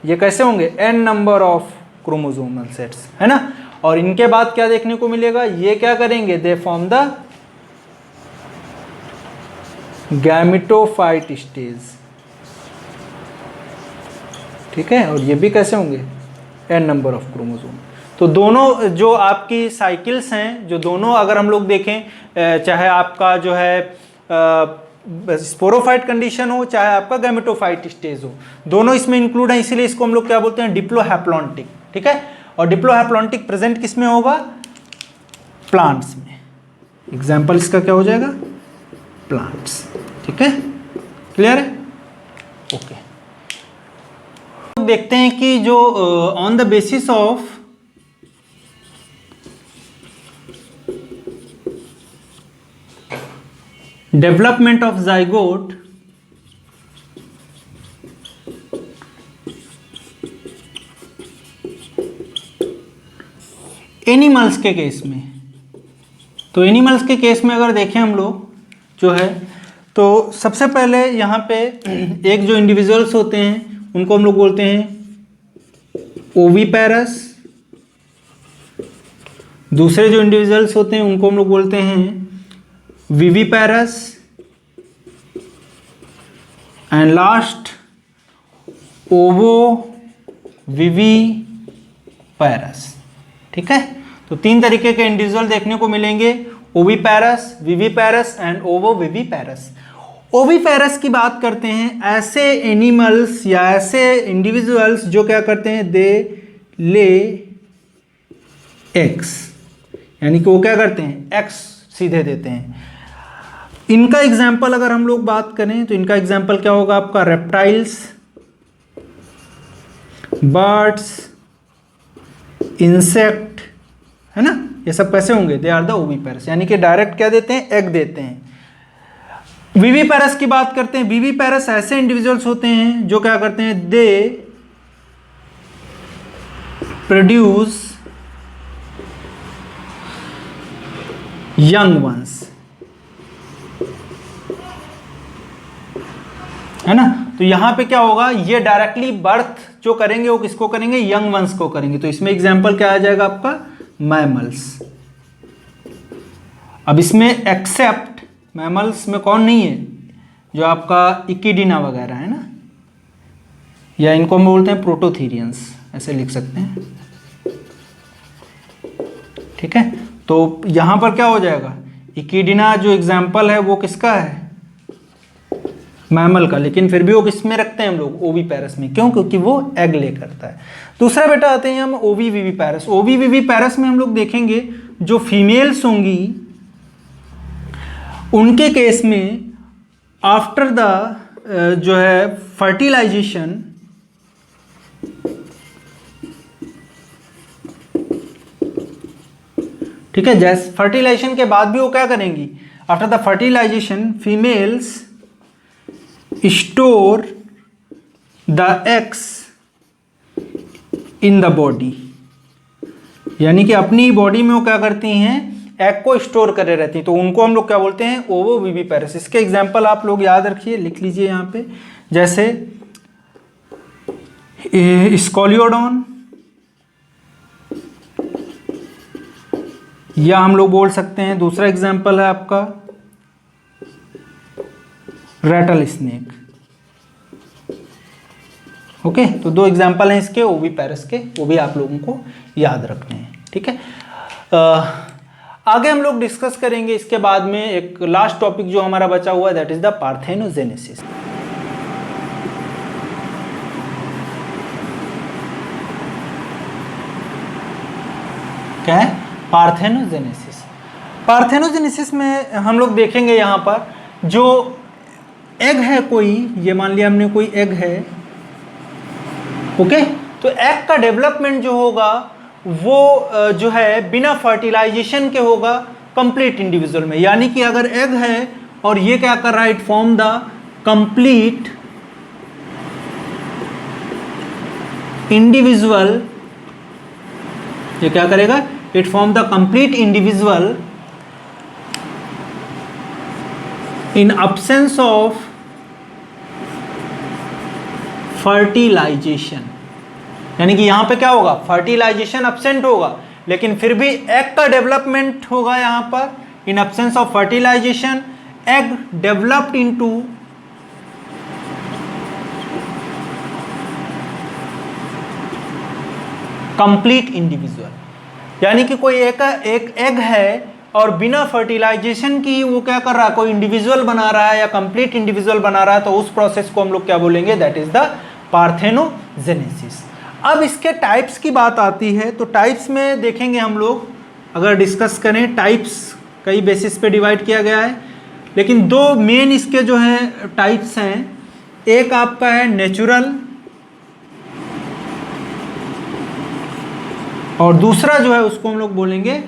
ये कैसे होंगे, n number of chromosomal sets, है ना। और इनके बाद क्या देखने को मिलेगा, ये क्या करेंगे, they form the gametophyte stage, ठीक है। और ये भी कैसे होंगे, n नंबर ऑफ क्रोमोसोम। तो दोनों जो आपकी साइकिल्स हैं, जो दोनों अगर हम लोग देखें, चाहे आपका जो है स्पोरोफाइट कंडीशन हो, चाहे आपका गैमेटोफाइट स्टेज हो, दोनों इसमें इंक्लूड है। इसीलिए इसको हम लोग क्या बोलते हैं, डिप्लोहैप्लॉन्टिक, ठीक है। और डिप्लोहैप्लॉन्टिक प्रेजेंट किस में होगा, प्लांट्स में। एग्जाम्पल इसका क्या हो जाएगा, प्लांट्स, ठीक है। क्लियर है, ओके। देखते हैं कि जो on the basis of development of zygote animals के केस में, तो एनिमल्स के केस में अगर देखें हम लोग जो है, तो सबसे पहले यहाँ पे एक जो इंडिविजुअल्स होते हैं उनको हम लोग बोलते हैं ओविपेरस, दूसरे जो इंडिविजुअल्स होते हैं उनको हम लोग बोलते हैं विविपेरस, एंड लास्ट ओवो विविपेरस, ठीक है। तो तीन तरीके के इंडिविजुअल देखने को मिलेंगे, oviparous, viviparous and ओवो viviparous. Oviparous की बात करते हैं ऐसे एनिमल्स या ऐसे इंडिविजुअल्स जो क्या करते हैं, दे ले एग्स, यानी कि वो क्या करते हैं, एग्स सीधे देते हैं। इनका एग्जाम्पल अगर हम लोग बात करें तो इनका एग्जाम्पल क्या होगा आपका, रेप्टाइल्स, बर्ड्स, इंसेक्ट, है ना, ये सब कैसे होंगे, दे आर द ओविपेरस, यानी कि डायरेक्ट क्या देते हैं, एग देते हैं। विविपेरस की बात करते हैं, विविपेरस ऐसे इंडिविजुअल्स होते हैं जो क्या करते हैं, दे प्रोड्यूस यंग वंस, है ना। तो यहां पे क्या होगा, ये डायरेक्टली बर्थ जो करेंगे वो किसको करेंगे, यंग वंस को करेंगे। तो इसमें एग्जांपल क्या आ जाएगा आपका, मैमल्स। अब इसमें एक्सेप्ट मैमल्स में कौन नहीं है, जो आपका इक्विडिना वगैरह है ना, या इनको हम बोलते हैं प्रोटोथीरियंस, ऐसे लिख सकते हैं, ठीक है। तो यहां पर क्या हो जाएगा, इक्विडिना जो एग्जाम्पल है वो किसका है, मैमल का, लेकिन फिर भी वो किस में रखते हैं हम लोग, ओविपेरस में। क्यों, क्योंकि वो एग ले करता है। दूसरा बेटा आते हैं हम ओवी विविपेरस। ओवी विविपेरस में हम लोग देखेंगे जो फीमेल्स होंगी उनके केस में आफ्टर द जो है फर्टिलाइजेशन, ठीक है, जैसे फर्टिलाइजेशन के बाद भी वो क्या करेंगी, after the fertilization females store the eggs in the body, यानी कि अपनी बॉडी में वो क्या करती हैं, एग को स्टोर करे रहती हैं। तो उनको हम लोग क्या बोलते हैं, ओवो विविपेरस। इसके एग्जाम्पल आप लोग याद रखिए, लिख लीजिए यहाँ पे, जैसे स्कोलियोडॉन, या हम लोग बोल सकते हैं दूसरा एग्जाम्पल है आपका रेटल स्नेक। ओके, तो दो एग्जाम्पल हैं इसके ओविपेरस के, वो भी आप लोगों को याद रखने हैं, ठीक है। आगे हम लोग डिस्कस करेंगे इसके बाद में एक लास्ट टॉपिक जो हमारा बचा हुआ है, दैट इज द पार्थेनोजेनेसिस। क्या है, पार्थेनोजेनेसिस। पार्थेनोजेनेसिस में हम लोग देखेंगे यहाँ पर जो एग है कोई, ये मान लिया हमने कोई एग है, ओके, तो एग का डेवलपमेंट जो होगा वो जो है बिना फर्टिलाइजेशन के होगा कंप्लीट इंडिविजुअल में। यानी कि अगर एग है और ये क्या कर रहा है, it form the complete individual, ये क्या करेगा, it form the complete individual in absence of fertilization. यानी कि यहां पे क्या होगा, फर्टिलाइजेशन एब्सेंट होगा, लेकिन फिर भी एग का डेवलपमेंट होगा यहां पर in absence of fertilization egg developed into complete individual, यानी कि कोई एक एग है और बिना फर्टिलाइजेशन की वो क्या कर रहा है, कोई इंडिविजुअल बना रहा है या कंप्लीट इंडिविजुअल बना रहा है, तो उस प्रोसेस को हम लोग क्या बोलेंगे, दैट इज द पार्थेनोजेनेसिस। अब इसके टाइप्स की बात आती है, तो टाइप्स में देखेंगे हम लोग, अगर डिस्कस करें टाइप्स कई बेसिस पे डिवाइड किया गया है, लेकिन दो मेन इसके जो है टाइप्स हैं, एक आपका है नेचुरल और दूसरा जो है उसको हम लोग बोलेंगे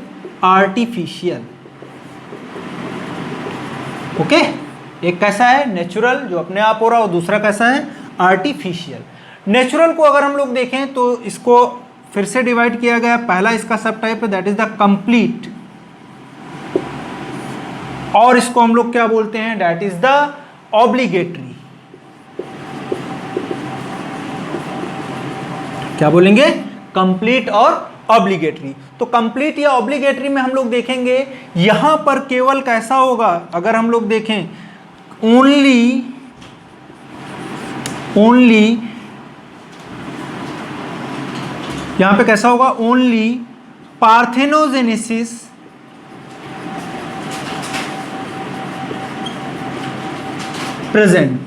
आर्टिफिशियल। ओके, एक कैसा है नेचुरल जो अपने आप हो रहा है और दूसरा कैसा है आर्टिफिशियल। नेचुरल को अगर हम लोग देखें तो इसको फिर से डिवाइड किया गया, पहला इसका सब टाइप है दैट इज द कंप्लीट, और इसको हम लोग क्या बोलते हैं, दैट इज द ऑब्लिगेटरी। क्या बोलेंगे, कंप्लीट और ऑब्लिगेटरी। तो कंप्लीट या ऑब्लिगेटरी में हम लोग देखेंगे यहां पर केवल कैसा होगा, अगर हम लोग देखें ओनली यहां पे कैसा होगा, ओनली पार्थेनोजेनेसिस प्रेजेंट,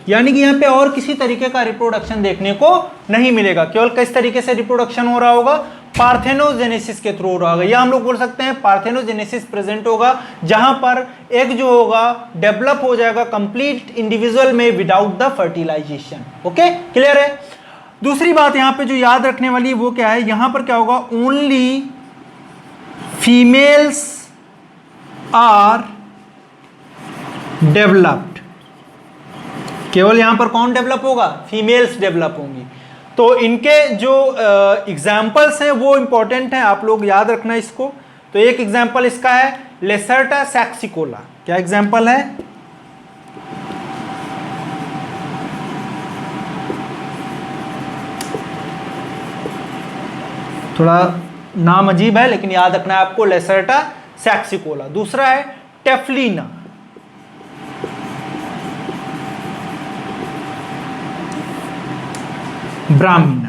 यानी कि यहां पे और किसी तरीके का रिप्रोडक्शन देखने को नहीं मिलेगा, केवल किस तरीके से रिप्रोडक्शन हो रहा होगा, पार्थेनोजेनेसिस के थ्रू हो रहा होगा, या हम लोग बोल सकते हैं पार्थेनोजेनेसिस प्रेजेंट होगा, जहां पर एग जो होगा डेवलप हो जाएगा कंप्लीट इंडिविजुअल में without the fertilization. Okay, clear है। दूसरी बात यहां पे जो याद रखने वाली है वो क्या है, यहां पर क्या होगा, ओनली फीमेल्स आर डेवलप्ड, केवल यहां पर कौन डेवलप होगा, फीमेल्स डेवलप होंगी। तो इनके जो एग्जाम्पल्स हैं वो इंपॉर्टेंट हैं, आप लोग याद रखना इसको। तो एक एग्जाम्पल इसका है लेसर्टा सैक्सिकोला, क्या एग्जाम्पल है, थोड़ा नाम अजीब है लेकिन याद रखना है आपको, लेसर्टा सैक्सिकोला। दूसरा है टेफ्लिना, ब्राह्मीना,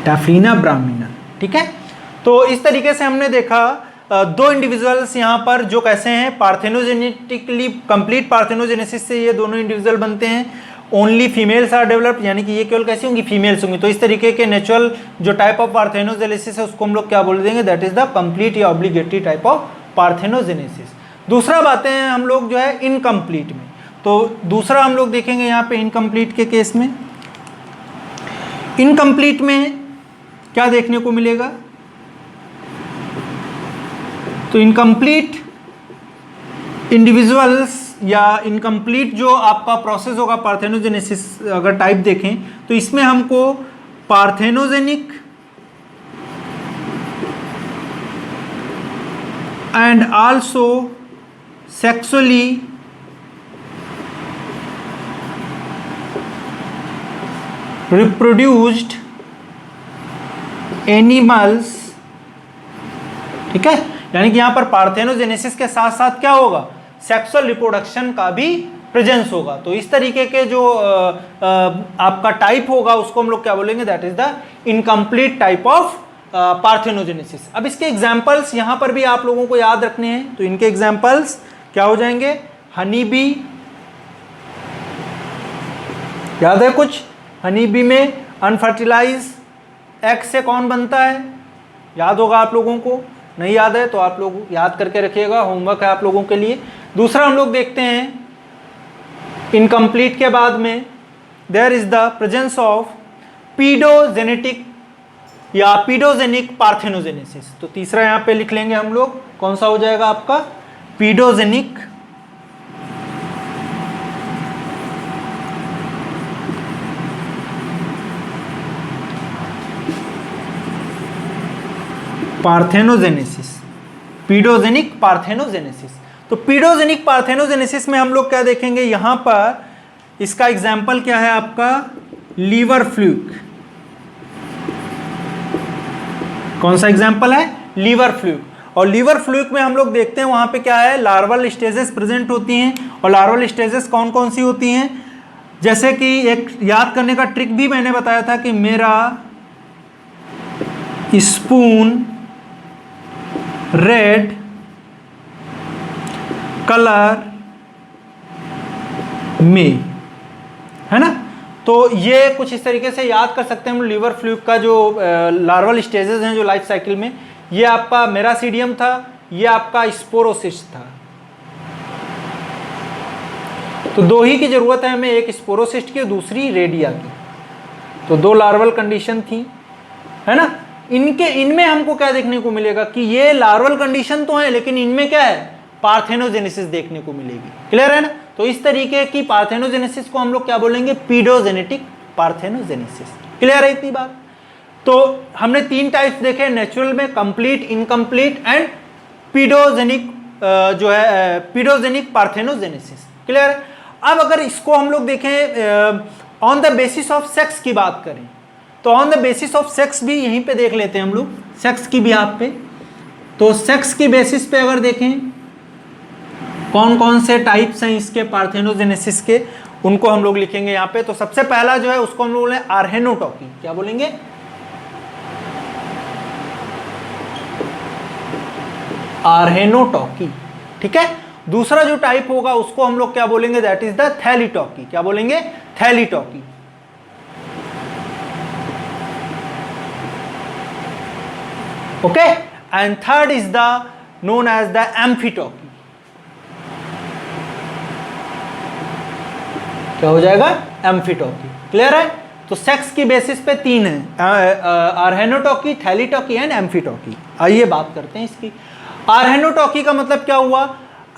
टैफ्लिना ब्राह्मीना। ठीक है, तो इस तरीके से हमने देखा दो इंडिविजुअल्स यहाँ पर जो कैसे हैं, पार्थेनोजेनेटिकली कंप्लीट पार्थेनोजेनेसिस से ये दोनों इंडिविजुअल बनते हैं, ओनली फीमेल्स आर डेवलप्ड, यानी कि ये केवल कैसी होंगी, फीमेल्स होंगी। तो इस तरीके के नेचुरल जो टाइप ऑफ पार्थेनोजेनेसिस है उसको हम लोग क्या बोल देंगे, दैट इज द कंप्लीट या ऑब्लिगेटरी टाइप ऑफ पार्थेनोजेनेसिस। दूसरा बातें हैं हम लोग जो है इनकम्प्लीट में, तो दूसरा हम लोग देखेंगे यहाँ पे इनकम्प्लीट के केस में। इनकम्प्लीट में क्या देखने को मिलेगा, तो इनकम्प्लीट इंडिविजुअल्स या इनकम्प्लीट जो आपका प्रोसेस होगा पार्थेनोजेनेसिस, अगर टाइप देखें तो इसमें हमको parthenogenic and also sexually reproduced animals, ठीक है, यानी कि यहां पर पार्थेनोजेनेसिस के साथ साथ क्या होगा, सेक्सुअल रिप्रोडक्शन का भी प्रेजेंस होगा। तो इस तरीके के जो आपका टाइप होगा उसको हम लोग क्या बोलेंगे, that is the incomplete type of parthenogenesis. अब इसके एग्जांपल्स यहां पर भी आप लोगों को याद रखने हैं, तो इनके एग्जांपल्स क्या हो जाएंगे, हनी बी, याद है कुछ, हनी बी में अनफर्टिलाइज एग से कौन बनता है, याद होगा आप लोगों को, नहीं याद है तो आप लोग याद करके रखिएगा, होमवर्क है आप लोगों के लिए। दूसरा हम लोग देखते हैं इनकम्प्लीट के बाद में there is the presence of paedogenetic या पीडोजेनिक पार्थेनोजेनेसिस। तो तीसरा यहाँ पे लिख लेंगे हम लोग, कौन सा हो जाएगा आपका, पीडोजेनिक पार्थेनोजेनेसिस, पीडोजेनिक पार्थेनोजेनेसिस। तो पीडोजेनिक पार्थेनोजेनेसिस में हम लोग क्या देखेंगे, यहां पर इसका एग्जाम्पल क्या है आपका, लीवर फ्लूक, कौन सा एग्जाम्पल है, लीवर फ्लूक। और लीवर फ्लूक में हम लोग देखते हैं वहां पे क्या है, लार्वल स्टेजेस प्रेजेंट होती हैं। और लार्वल स्टेजेस कौन कौन सी होती हैं, जैसे कि एक याद करने का ट्रिक भी मैंने बताया था कि मेरा स्पून रेड कलर में, है ना। तो ये कुछ इस तरीके से याद कर सकते हैं हम लीवर फ्लूक का जो लार्वल स्टेजेस हैं जो लाइफ साइकिल में। ये आपका मेरासीडियम था, ये आपका स्पोरोसिस्ट था। तो दो ही की जरूरत है हमें, एक स्पोरोसिस्ट की, दूसरी रेडिया की। तो दो लार्वल कंडीशन थी, है ना। इनमें हमको क्या देखने को मिलेगा कि ये लार्वल कंडीशन तो है, लेकिन इनमें क्या है, पार्थेनोजेनेसिस देखने को मिलेगी। क्लियर है ना। तो इस तरीके की पार्थेनोजेनेसिस को हम लोग क्या बोलेंगे, पीडोजेनेटिक पार्थेनोजेनेसिस। क्लियर है इतनी बात। तो हमने तीन टाइप्स देखे नेचुरल में, कंप्लीट, इनकम्प्लीट एंड पीडोजेनिक, जो है पीडोजेनिक पार्थेनोजेनेसिस। क्लियर है। अब अगर इसको हम लोग देखें on the basis of sex की बात करें, तो on the basis of sex भी यहीं पे देख लेते हैं हम लोग, सेक्स की भी आप पे। तो सेक्स की बेसिस पे अगर देखें कौन कौन से टाइप्स हैं इसके पार्थेनोजेनेसिस के, उनको हम लोग लिखेंगे यहाँ पे। तो सबसे पहला जो है उसको हम लोग बोलेंगे आर्हेनोटॉकी। क्या बोलेंगे, आर्हेनोटॉकी। ठीक है। दूसरा जो टाइप होगा उसको हम लोग क्या बोलेंगे, दैट इज द थैलीटॉकी। क्या बोलेंगे, thelytoky. Okay. And third is the known as the amphitoky. क्या हो जाएगा, एम्फीटॉकी। क्लियर है। तो सेक्स की बेसिस पे तीन है, आर्हेनोटॉकी, थैलीटॉकी एंड एम्फीटॉकी। आइए बात करते हैं इसकी। आर्हेनोटॉकी का मतलब क्या हुआ,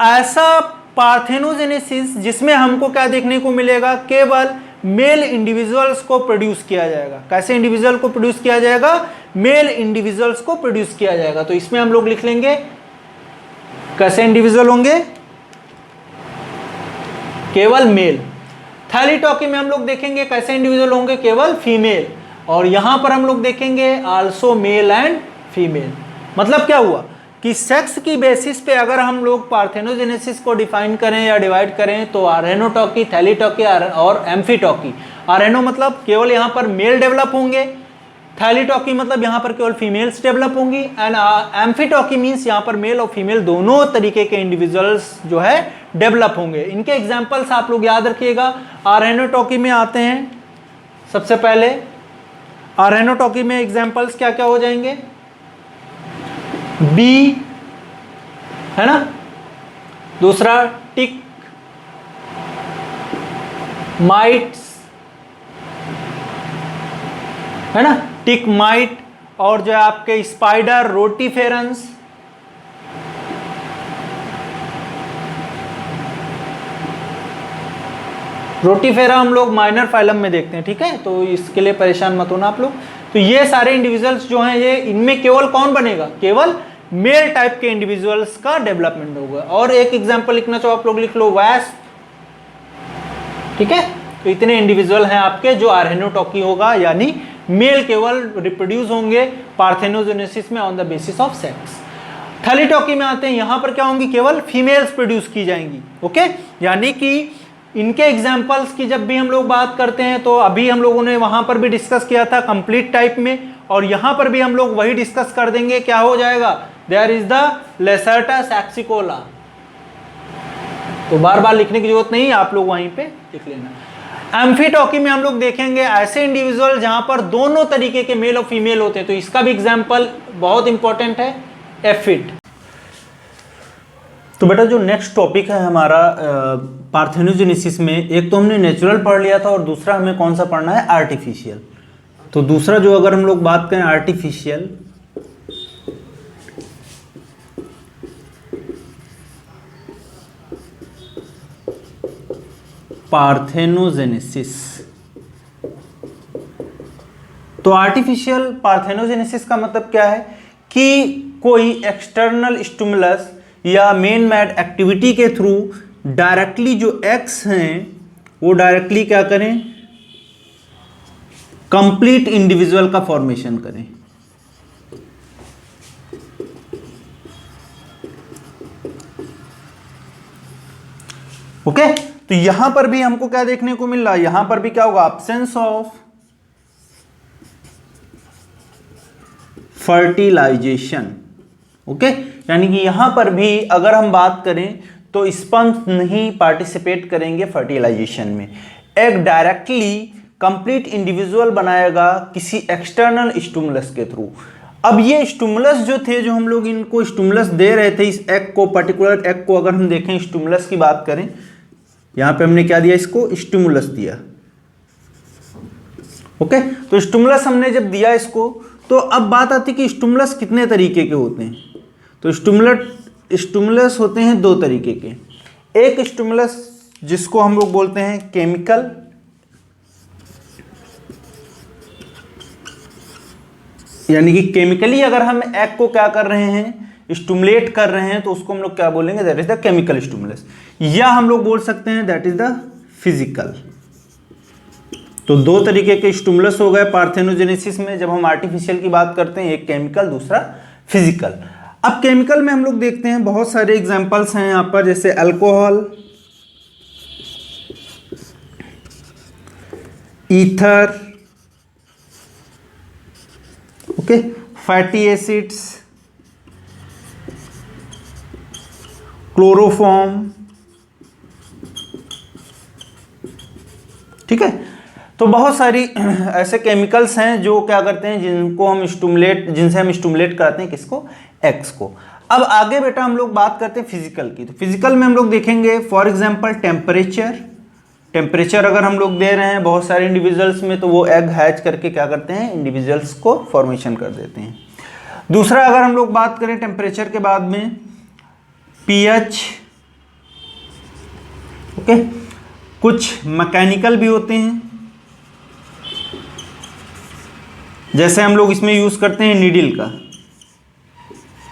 ऐसा पार्थेनोजेनेसिस जिसमें हमको क्या देखने को मिलेगा, केवल मेल इंडिविजुअल्स को प्रोड्यूस किया जाएगा। कैसे इंडिविजुअल को प्रोड्यूस किया जाएगा, मेल इंडिविजुअल्स को प्रोड्यूस किया जाएगा। तो इसमें हम लोग लिख लेंगे कैसे इंडिविजुअल होंगे, केवल मेल। थैलीटॉकी में हम लोग देखेंगे कैसे इंडिविजुअल होंगे, केवल फीमेल। और यहां पर हम लोग देखेंगे आल्सो मेल एंड फीमेल। मतलब क्या हुआ कि सेक्स की बेसिस पे अगर हम लोग पार्थेनोजेनेसिस को डिफाइन करें या डिवाइड करें, तो आर्हेनोटॉकी, थैलीटॉकी और एम्फीटॉकी। आर्हेनो मतलब केवल यहाँ पर मेल डेवलप होंगे, थैलीटॉकी मतलब यहाँ पर केवल फीमेल्स डेवलप होंगी, एंड एम्फीटॉकी मीन्स यहाँ पर मेल और फीमेल दोनों तरीके के इंडिविजुअल्स जो है डेवलप होंगे। इनके एग्जाम्पल्स आप लोग याद रखिएगा। आर्हेनोटॉकी में आते हैं, सबसे पहले आर्हेनोटॉकी में एग्जाम्पल्स क्या क्या हो जाएंगे, बी, है ना। दूसरा टिक माइट्स, है ना, टिक माइट। और जो है आपके स्पाइडर, रोटीफेरेंस, रोटीफेरा हम लोग माइनर फाइलम में देखते हैं। ठीक है। तो इसके लिए परेशान मत होना आप लोग। तो ये सारे इंडिविजुअल्स जो हैं, ये इनमें केवल कौन बनेगा, केवल मेल टाइप के इंडिविजुअल्स का डेवलपमेंट होगा। और एक एग्जांपल लिखना चाहो आप लोग लिख लो, वैस्प। ठीक है। तो इतने इंडिविजुअल हैं आपके जो आर्हेनोटॉकी होगा, यानी मेल केवल रिप्रोड्यूस होंगे पार्थेनोजेनेसिस में on the basis of sex. Thelytoky में आते हैं, यहां पर क्या होंगी, केवल फीमेल्स प्रोड्यूस की जाएंगी। ओके। यानी कि इनके एग्जाम्पल्स की जब भी हम लोग बात करते हैं, तो अभी हम लोगों ने वहां पर भी डिस्कस किया था कंप्लीट टाइप में, और यहां पर भी हम लोग वही डिस्कस कर देंगे। क्या हो जाएगा, देयर इज द लेसर्टा सैक्सिकोला। तो बार बार लिखने की जरूरत नहीं, आप लोग वहीं पे लिख लेना। एम्फीटॉकी में हम लोग देखेंगे ऐसे इंडिविजुअल जहां पर दोनों तरीके के मेल और फीमेल होते हैं। तो इसका भी एग्जाम्पल बहुत इंपॉर्टेंट है, एफिड। तो बेटा जो नेक्स्ट टॉपिक है हमारा पार्थेनोजेनेसिस में, एक तो हमने नेचुरल पढ़ लिया था और दूसरा हमें कौन सा पढ़ना है, आर्टिफिशियल। तो दूसरा जो अगर हम लोग बात करें आर्टिफिशियल, पार्थेनोजेनेसिस। तो आर्टिफिशियल पार्थेनोजेनेसिस का मतलब क्या है कि कोई एक्सटर्नल स्टिमुलस या मेन मैड एक्टिविटी के थ्रू डायरेक्टली जो एक्स हैं वो डायरेक्टली क्या करें, कंप्लीट इंडिविजुअल का फॉर्मेशन करें। ओके, तो यहां पर भी हमको क्या देखने को मिल रहा है, यहां पर भी क्या होगा, एब्सेंस ऑफ फर्टिलाइजेशन। ओके, यानी कि यहां पर भी अगर हम बात करें तो स्पर्म्स नहीं पार्टिसिपेट करेंगे फर्टिलाइजेशन में, एग डायरेक्टली कंप्लीट इंडिविजुअल बनाएगा किसी एक्सटर्नल स्टिमुलस के थ्रू। अब ये स्टिमुलस जो थे, जो हम लोग इनको स्टिमुलस दे रहे थे इस एग को, पर्टिकुलर एग को अगर हम देखें, स्टिमुलस की बात करें, यहां पे हमने क्या दिया, इसको स्टिमुलस दिया। ओके, तो स्टिमुलस हमने जब दिया इसको, तो अब बात आती है कि स्टिमुलस कितने तरीके के होते हैं। तो स्टिमुलस होते हैं दो तरीके के। एक स्टिमुलस जिसको हम लोग बोलते हैं केमिकल, यानी कि केमिकली अगर हम एग को क्या कर रहे हैं, स्टिमुलेट कर रहे हैं, तो उसको हम लोग क्या बोलेंगे, that is the chemical stimulus. या हम लोग बोल सकते हैं दैट इज द फिजिकल। तो दो तरीके के स्टिमुलस हो गए पार्थेनोजेनेसिस में, जब हम आर्टिफिशियल की बात करते हैं, एक केमिकल, दूसरा फिजिकल। अब केमिकल में हम लोग देखते हैं बहुत सारे एग्जांपल्स हैं यहां पर, जैसे alcohol, ether, okay, fatty acids, chloroform. ठीक है, तो बहुत सारी ऐसे केमिकल्स हैं जो क्या करते हैं, जिनसे हम स्टिमुलेट कराते हैं किसको, एक्स को। अब आगे बेटा हम लोग बात करते हैं फिजिकल की। तो फिजिकल में हम लोग देखेंगे फॉर एग्जांपल टेम्परेचर अगर हम लोग दे रहे हैं बहुत सारे इंडिविजुअल्स में, तो वो एग हैच करके क्या करते हैं, इंडिविजुअल्स को फॉर्मेशन कर देते हैं। दूसरा अगर हम लोग बात करें टेम्परेचर के बाद में, पीएच, ओके, कुछ मैकेनिकल भी होते हैं, जैसे हम लोग इसमें यूज करते हैं नीडल का।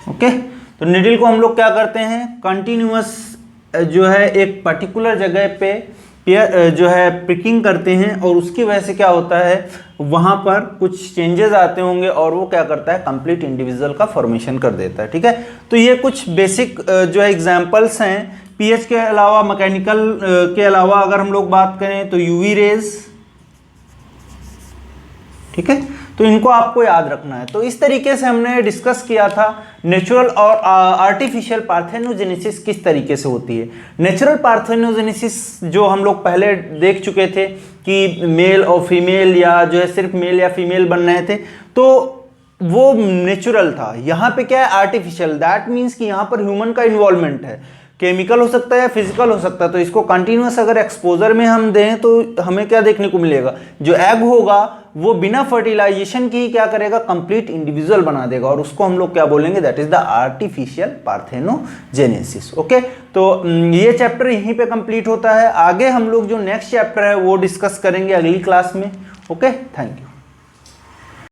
ओके, तो नीडल को हम लोग क्या करते हैं, कंटिन्यूअस जो है एक पर्टिकुलर जगह पे जो है प्रिकिंग करते हैं, और उसकी वजह से क्या होता है, वहां पर कुछ चेंजेस आते होंगे और वो क्या करता है, कंप्लीट इंडिविजुअल का फॉर्मेशन कर देता है। ठीक है, तो ये कुछ बेसिक जो है एग्जांपल्स हैं। पीएच के अलावा, मैकेनिकल के अलावा अगर हम लोग बात करें तो यूवी रेज। ठीक है, तो इनको आपको याद रखना है। तो इस तरीके से हमने डिस्कस किया था नेचुरल और आर्टिफिशियल पार्थेनोजेनेसिस किस तरीके से होती है। नेचुरल पार्थेनोजेनेसिस जो हम लोग पहले देख चुके थे कि मेल और फीमेल, या जो है सिर्फ मेल या फीमेल बन रहे थे, तो वो नेचुरल था। यहाँ पे क्या है, आर्टिफिशियल। दैट मीन्स कि यहाँ पर ह्यूमन का इन्वॉल्वमेंट है, केमिकल हो सकता है या फिजिकल हो सकता है। तो इसको कंटिन्यूअस अगर एक्सपोजर में हम दें तो हमें क्या देखने को मिलेगा, जो एग होगा वो बिना फर्टिलाइजेशन की क्या करेगा, कंप्लीट इंडिविजुअल बना देगा, और उसको हम लोग क्या बोलेंगे, that is the artificial parthenogenesis. Okay, तो ये चैप्टर यहीं पे कंप्लीट होता है। आगे हम लोग जो नेक्स्ट चैप्टर है वो डिस्कस करेंगे अगली क्लास में। Okay, thank you.